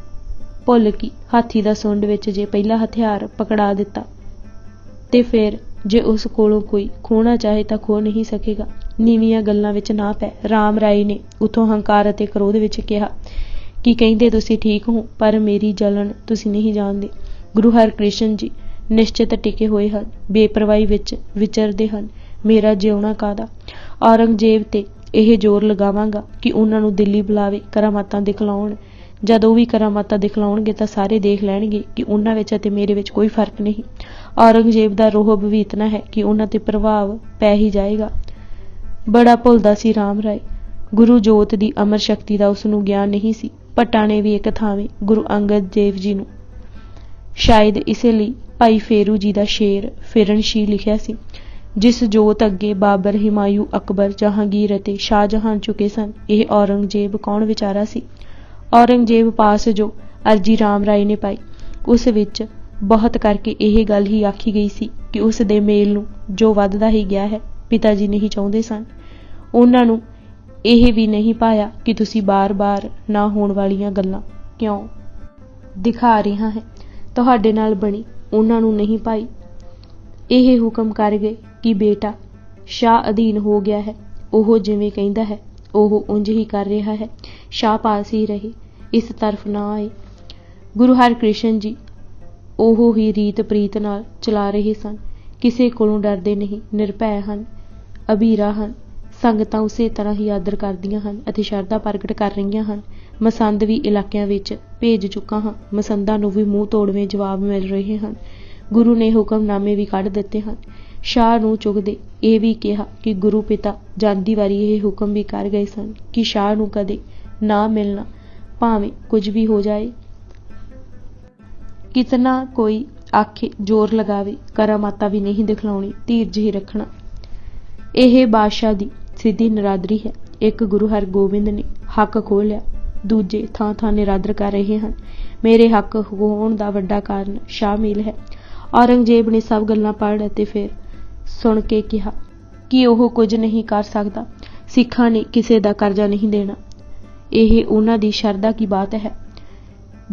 ਭੁੱਲ ਕਿ ਹਾਥੀ ਦਾ ਸੁੰਡ ਵਿੱਚ ਜੇ ਪਹਿਲਾ ਹਥਿਆਰ ਪਕੜਾ ਦਿੱਤਾ ਤੇ ਫਿਰ ਜੇ ਉਸ ਕੋਲੋਂ ਕੋਈ ਖੋਣਾ ਚਾਹੇ ਤਾਂ ਖੋ ਨਹੀਂ ਸਕੇਗਾ। ਨੀਵੀਆਂ ਗੱਲਾਂ ਵਿੱਚ ਨਾ ਪੈ। ਰਾਮ ਰਾਏ ਨੇ ਉਥੋਂ ਹੰਕਾਰ ਅਤੇ ਕ੍ਰੋਧ ਵਿੱਚ ਕਿਹਾ ਕਿ ਕਹਿੰਦੇ ਤੁਸੀਂ ਠੀਕ ਹੋ, ਪਰ ਮੇਰੀ ਜਲਨ ਤੁਸੀਂ ਨਹੀਂ ਜਾਣਦੇ। ਗੁਰੂ ਹਰਕ੍ਰਿਸ਼ਨ ਜੀ ਨਿਸ਼ਚਿਤ ਟਿਕੇ ਹੋਏ ਹਨ, ਬੇਪਰਵਾਹੀ ਵਿੱਚ ਵਿਚਰਦੇ ਹਨ। ਮੇਰਾ ਜਿਉਣਾ ਕਾਹਦਾ। ਔਰੰਗਜ਼ੇਬ ਤੇ ਇਹ ਜ਼ੋਰ ਲਗਾਵਾਂਗਾ ਕਿ ਉਹਨਾਂ ਨੂੰ ਦਿੱਲੀ ਬੁਲਾਵੇ, ਕਰਾਮਾਤਾਂ ਦਿਖਲਾਉਣ। ਜਦ ਉਹ ਵੀ ਕਰਾਮਾਤਾਂ ਦਿਖਲਾਉਣਗੇ ਤਾਂ ਸਾਰੇ ਦੇਖ ਲੈਣਗੇ ਕਿ ਉਹਨਾਂ ਵਿੱਚ ਅਤੇ ਮੇਰੇ ਵਿੱਚ ਕੋਈ ਫਰਕ ਨਹੀਂ। ਔਰੰਗਜ਼ੇਬ ਦਾ ਰੋਹਬ ਵੀ ਇਤਨਾ ਹੈ ਕਿ ਉਹਨਾਂ ਤੇ ਪ੍ਰਭਾਵ ਪੈ ਹੀ ਜਾਏਗਾ। ਬੜਾ ਭੁੱਲਦਾ ਸੀ ਰਾਮ ਰਾਏ। ਗੁਰੂ ਜੋਤ ਦੀ ਅਮਰ ਸ਼ਕਤੀ ਦਾ ਉਸ ਨੂੰ ਗਿਆਨ ਨਹੀਂ ਸੀ। ਭੱਟਾਂ ਨੇ ਵੀ ਇੱਕ ਥਾਵੇਂ ਗੁਰੂ ਅੰਗਦ ਦੇਵ ਜੀ ਨੂੰ ਸ਼ਾਇਦ ਇਸੇ ਲਈ ਭਾਈ ਫੇਰੂ ਜੀ ਦਾ ਸ਼ੇਰ ਫਿਰਨਸ਼ੀਹ ਲਿਖਿਆ ਸੀ, ਜਿਸ ਜੋਤ ਅੱਗੇ ਬਾਬਰ, ਹਿਮਾਯੂ, ਅਕਬਰ, ਜਹਾਂਗੀਰ ਅਤੇ ਸ਼ਾਹਜਹਾਨ ਝੁਕੇ ਸਨ। ਇਹ ਔਰੰਗਜ਼ੇਬ ਕੌਣ ਵਿਚਾਰਾ ਸੀ। ਔਰੰਗਜ਼ੇਬ ਪਾਸ ਜੋ ਅਰਜੀ ਰਾਮ ਰਾਏ ਨੇ ਪਾਈ ਉਸ ਵਿੱਚ ਬਹੁਤ ਕਰਕੇ ਇਹ ਗੱਲ ਹੀ ਆਖੀ ਗਈ ਸੀ ਕਿ ਉਸ ਦੇ ਮੇਲ ਨੂੰ ਜੋ ਵੱਧਦਾ ਹੀ ਗਿਆ ਹੈ ਪਿਤਾ ਜੀ ਨਹੀਂ ਚਾਹੁੰਦੇ ਸਨ। ਉਹਨਾਂ ਨੂੰ ਇਹ ਵੀ ਨਹੀਂ ਪਾਇਆ ਕਿ ਤੁਸੀਂ ਬਾਰ-ਬਾਰ ਨਾ ਹੋਣ ਵਾਲੀਆਂ ਗੱਲਾਂ ਕਿਉਂ ਦਿਖਾ ਰਿਹਾ ਹੈ, ਤੁਹਾਡੇ ਨਾਲ ਬਣੀ ਉਹਨਾਂ ਨੂੰ ਨਹੀਂ ਪਾਈ। ਇਹ ਹੁਕਮ ਕਰ ਗਏ ਕਿ ਬੇਟਾ ਸ਼ਾਹ ਅਧੀਨ ਹੋ ਗਿਆ ਹੈ, ਉਹ ਜਿਵੇਂ ਕਹਿੰਦਾ ਹੈ ਉਹ ਉਂਝ ਹੀ ਕਰ ਰਿਹਾ ਹੈ, ਸ਼ਾਹ ਪਾਸ ਹੀ ਰਹੇ, ਇਸ ਤਰਫ ਨਾ ਆਏ। ਗੁਰੂ ਹਰਕ੍ਰਿਸ਼ਨ ਜੀ ਉਹ ਹੀ ਰੀਤ ਪ੍ਰੀਤ ਨਾਲ ਚਲਾ ਰਹੇ ਸਨ, ਕਿਸੇ ਕੋਲੋਂ ਡਰਦੇ ਨਹੀਂ, ਨਿਰਭੈ ਹਨ, ਅਬੀਰਾ ਹਨ। ਸੰਗਤਾਂ ਉਸੇ ਤਰ੍ਹਾਂ ਹੀ ਆਦਰ ਕਰਦੀਆਂ ਹਨ ਅਤੇ ਸ਼ਰਧਾ ਪ੍ਰਗਟ ਕਰ ਰਹੀਆਂ ਹਨ। ਮਸੰਦ ਵੀ ਇਲਾਕਿਆਂ ਵਿੱਚ ਭੇਜ ਚੁੱਕਾ ਹਾਂ, ਮਸੰਦਾਂ ਨੂੰ ਵੀ ਮੂੰਹ ਤੋੜਵੇਂ ਜਵਾਬ ਮਿਲ ਰਹੇ ਹਨ। ਗੁਰੂ ਨੇ ਹੁਕਮਨਾਮੇ ਵੀ ਕੱਢ ਦਿੱਤੇ ਹਨ। ਸ਼ਾਹ ਨੂੰ ਚੁੱਕਦੇ ਇਹ ਵੀ ਕਿਹਾ ਕਿ ਗੁਰੂ ਪਿਤਾ ਜਾਂਦੀ ਵਾਰੀ ਇਹ ਹੁਕਮ ਵੀ ਕਰ ਗਏ ਸਨ ਕਿ ਸ਼ਾਹ ਨੂੰ ਕਦੇ ਨਾ ਮਿਲਣਾ, ਭਾਵੇਂ ਕੁਝ ਵੀ ਹੋ ਜਾਏ। ਕਿਤਨਾ ਕੋਈ ਆਖੇ ਜ਼ੋਰ ਲਗਾਵੇ, ਕਰਾਮਾਤਾ ਵੀ ਨਹੀਂ ਦਿਖਲਾਉਣੀ, ਧੀਰਜ ਹੀ ਰੱਖਣਾ। ਇਹ ਬਾਦਸ਼ਾਹ ਦੀ ਸਿੱਧੀ ਨਿਰਾਦਰੀ ਹੈ। ਇੱਕ ਗੁਰੂ ਹਰਗੋਬਿੰਦ ਨੇ ਹੱਕ ਖੋਹ ਲਿਆ, ਦੂਜੇ ਥਾਂ ਥਾਂ ਨਿਰਾਦਰ ਕਰ ਰਹੇ ਹਨ। ਮੇਰੇ ਹੱਕ ਹੋਣ ਦਾ ਵੱਡਾ ਕਾਰਨ ਸ਼ਾਮਿਲ ਹੈ। ਔਰੰਗਜ਼ੇਬ ਨੇ ਸਭ ਗੱਲਾਂ ਪੜ੍ਹ ਅਤੇ ਫਿਰ ਸੁਣ ਕੇ ਕਿਹਾ, कि ਉਹ ਕੁਝ नहीं कर सकता। सिखां ने किसी का कर्जा नहीं देना। ਇਹ ਉਹਨਾਂ ਦੀ ਸ਼ਰਧਾ की बात है।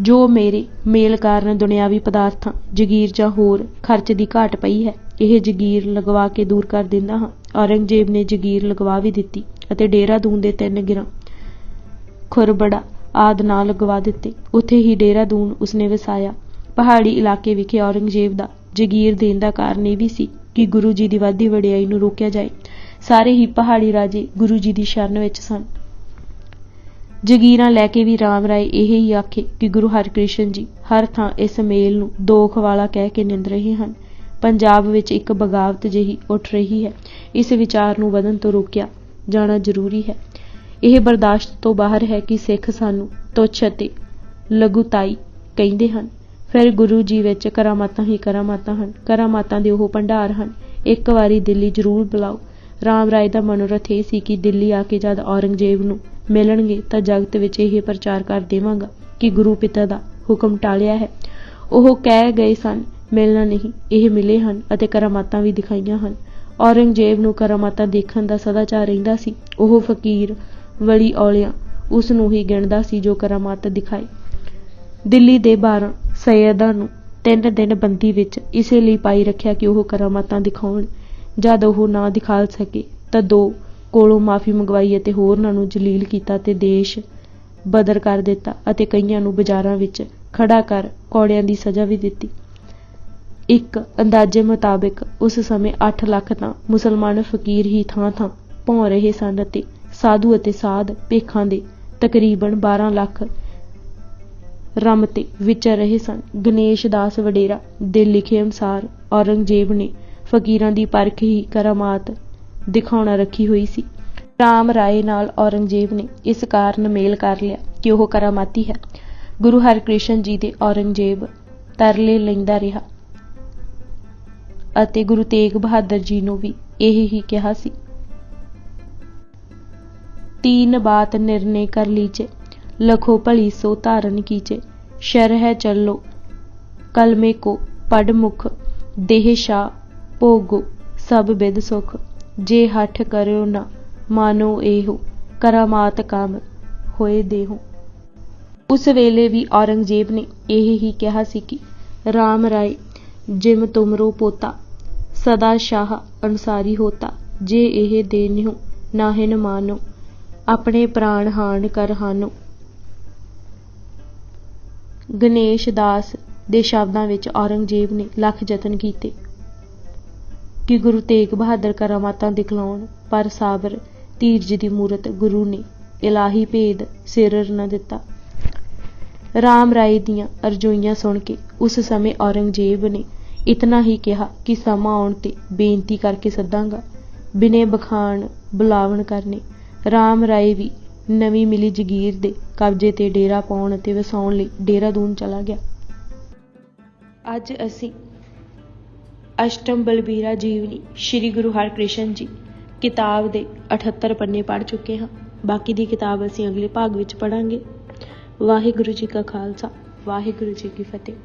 जो मेरे मेल कारण दुनियावी पदार्थां जगीर ਜਾਂ ਹੋਰ खर्च की घाट पई है, ਇਹ ਜਗੀਰ ਲਗਵਾ ਕੇ दूर कर दिंदा हाँ। औरंगजेब ने जगीर लगवा भी दिती ਅਤੇ देहरादून ਦੇ 3 ਗਿਰਾਂ खुरबड़ा आदि नां लगवा दिते। उत्थे ही देहरादून उसने वसाया। पहाड़ी इलाके विखे औरंगजेब दा जगीर देण दा कारण ਇਹ भी सी कि गुरु जी की वाधी वडियाई नूं रोकिया जाए। सारे ही पहाड़ी राजे गुरु जी की शरण विच सन। जगीरां लैके भी राम राय ਇਹ ही आखे कि गुरु हरकृष्ण जी हर थां इस मेल नूं दोख वाला कह के निंद रहे हैं। पंजाब विच एक बगावत ਜਿਹੀ उठ रही है। इस विचार नूं वधन तो रोकिया जाना जरूरी है। ਇਹ बर्दाश्त तो बाहर है कि सिख सानू तुच्छ ਅਤੇ लघुताई ਕਹਿੰਦੇ ਹਨ। फिर गुरु जी विच करामातां ही करामातां ਹਨ। करामातां ਦੇ ਉਹ ਭੰਡਾਰ ਹਨ। ਇੱਕ ਵਾਰੀ ਦਿੱਲੀ ਜ਼ਰੂਰ ਬੁਲਾਓ। राम राय ਦਾ ਮਨੋਰਥ ਇਹ ਸੀ ਕਿ ਦਿੱਲੀ ਆ ਕੇ ਜਦ ਔਰੰਗਜ਼ੇਬ ਨੂੰ ਮਿਲਣਗੇ ਤਾਂ ਜਗਤ ਵਿੱਚ ਇਹ ਪ੍ਰਚਾਰ ਕਰ ਦੇਵਾਂਗਾ ਕਿ ਗੁਰੂ ਪਿਤਾ ਦਾ ਹੁਕਮ ਟਾਲਿਆ ਹੈ। ਉਹ ਕਹਿ ਗਏ ਸਨ ਮਿਲਣਾ ਨਹੀਂ, ਇਹ ਮਿਲੇ ਹਨ ਅਤੇ ਕਰਾਮਾਤਾਂ ਵੀ ਦਿਖਾਈਆਂ ਹਨ। ਔਰੰਗਜ਼ੇਬ ਨੂੰ ਕਰਾਮਾਤਾਂ ਦੇਖਣ ਦਾ ਸਦਾ ਚਾਅ ਰਹਿੰਦਾ ਸੀ। ਉਹ ਫਕੀਰ ਵਲੀ ਔਲਿਆਂ ਉਸ ਨੂੰ ਹੀ ਗਿਣਦਾ ਸੀ ਜੋ ਕਰਾਮਾਤ ਦਿਖਾਏ। ਦਿੱਲੀ ਦੇ 12 ਸੈਯਦਾਂ ਨੂੰ 3 ਦਿਨ ਬੰਦੀ ਵਿੱਚ ਇਸੇ ਲਈ ਪਾਈ ਰੱਖਿਆ ਕਿ ਉਹ ਕਰਾਮਾਤਾਂ ਦਿਖਾਉਣ। ਜਦ ਉਹ ਨਾ ਦਿਖਾ ਸਕੇ ਤਾਂ 2 ਕੋਲੋਂ ਮਾਫੀ ਮੰਗਵਾਈ ਅਤੇ ਹੋਰਨਾਂ ਨੂੰ ਜਲੀਲ ਕੀਤਾ ਤੇ ਦੇਸ਼ ਬਦਰ ਕਰ ਦਿੱਤਾ ਅਤੇ ਕਈਆਂ ਨੂੰ ਬਾਜ਼ਾਰਾਂ ਵਿੱਚ ਖੜਾ ਕਰ ਕੌੜਿਆਂ ਦੀ ਸਜ਼ਾ ਵੀ ਦਿੱਤੀ। ਇੱਕ ਅੰਦਾਜ਼ੇ ਮੁਤਾਬਿਕ ਉਸ ਸਮੇਂ 8 ਲੱਖ ਤਾਂ ਮੁਸਲਮਾਨ ਫਕੀਰ ਹੀ ਥਾਂ ਥਾਂ ਭੌਂ ਰਹੇ ਸਨ ਅਤੇ ਸਾਧੂ ਅਤੇ ਸਾਧ ਭੇਖਾਂ ਦੇ ਤਕਰੀਬਨ 12 ਲੱਖ ਰਮ ਤੇ ਵਿਚਰ ਰਹੇ ਸਨ। ਗਣੇਸ਼ ਦਾਸ ਵਡੇਰਾ ਦੇ ਲਿਖੇ ਅਨੁਸਾਰ ਔਰੰਗਜ਼ੇਬ ਨੇ ਫਕੀਰਾਂ ਦੀ ਪਰਖ ਹੀ ਕਰਾਮਾਤ ਦਿਖਾਉਣਾ ਰੱਖੀ ਹੋਈ ਸੀ। ਰਾਮ ਰਾਏ ਨਾਲ ਔਰੰਗਜ਼ੇਬ ਨੇ ਇਸ ਕਾਰਨ ਮੇਲ ਕਰ ਲਿਆ ਕਿ ਉਹ ਕਰਾਮਾਤੀ ਹੈ। ਗੁਰੂ ਹਰਕ੍ਰਿਸ਼ਨ ਜੀ ਦੇ ਔਰੰਗਜ਼ੇਬ ਤਰਲੇ ਲੈਂਦਾ ਰਿਹਾ ਅਤੇ ਗੁਰੂ ਤੇਗ ਬਹਾਦਰ ਜੀ ਨੂੰ ਵੀ ਇਹ ਹੀ ਕਿਹਾ ਸੀ। 3 बात निर्णय कर लीजे, लखो भली सो धारण कीजे। शरह चलो कलमे को पढ़ मुख, देह शाह भोगो सब बिद सुख। जे हठ करो ना मानो एहो, करामात काम होए देहो। उस वेले भी औरंगजेब ने यह ही कहा सी कि राम राय जिम तुमरो पोता, सदा शाह अनुसारी होता। जे यह देनिहो नाहिन मानो, अपने प्राण हान कर हानो। ਗਣੇਸ਼ ਦਾਸ ਦੇ ਸ਼ਬਦਾਂ ਵਿੱਚ ਔਰੰਗਜ਼ੇਬ ਨੇ ਲੱਖ ਯਤਨ ਕੀਤੇ ਕਿ ਗੁਰੂ ਤੇਗ ਬਹਾਦਰ ਕਰਾਮਾਤਾਂ ਦਿਖਲਾਉਣ, ਪਰ ਸਾਬਰ ਧੀਰਜ ਦੀ ਮੂਰਤ ਗੁਰੂ ਨੇ ਇਲਾਹੀ ਭੇਦ ਸਿਰ ਨਾ ਦਿੱਤਾ। ਰਾਮ ਰਾਏ ਦੀਆਂ ਅਰਜ਼ੋਈਆਂ ਸੁਣ ਕੇ ਉਸ ਸਮੇਂ ਔਰੰਗਜ਼ੇਬ ਨੇ ਇਤਨਾ ਹੀ ਕਿਹਾ ਕਿ ਸਮਾਂ ਆਉਣ ਤੇ ਬੇਨਤੀ ਕਰਕੇ ਸੱਦਾਂਗਾ। ਬਿਨੇ ਬਖਾਣ ਬੁਲਾਵਣ ਕਰਨੇ ਰਾਮ ਰਾਏ ਵੀ ਨਵੀਂ ਮਿਲੀ ਜਗੀਰ ਦੇ ਕਬਜ਼ੇ ਤੇ ਡੇਰਾ ਪਾਉਣ ਅਤੇ ਵਸਾਉਣ ਲਈ ਦੇਹਰਾਦੂਨ ਚਲਾ ਗਿਆ। ਅੱਜ ਅਸੀਂ ਅਸ਼ਟਮ ਬਲਬੀਰਾ ਜੀਵਨੀ ਸ਼੍ਰੀ ਗੁਰੂ ਹਰਕ੍ਰਿਸ਼ਨ ਜੀ ਕਿਤਾਬ ਦੇ 78 ਪੰਨੇ ਪੜ੍ਹ ਚੁੱਕੇ ਹਾਂ। ਬਾਕੀ ਦੀ ਕਿਤਾਬ ਅਸੀਂ ਅਗਲੇ ਭਾਗ ਵਿੱਚ ਪੜ੍ਹਾਂਗੇ। ਵਾਹਿਗੁਰੂ ਜੀ ਕਾ ਖਾਲਸਾ, ਵਾਹਿਗੁਰੂ ਜੀ ਕੀ ਫਤਿਹ।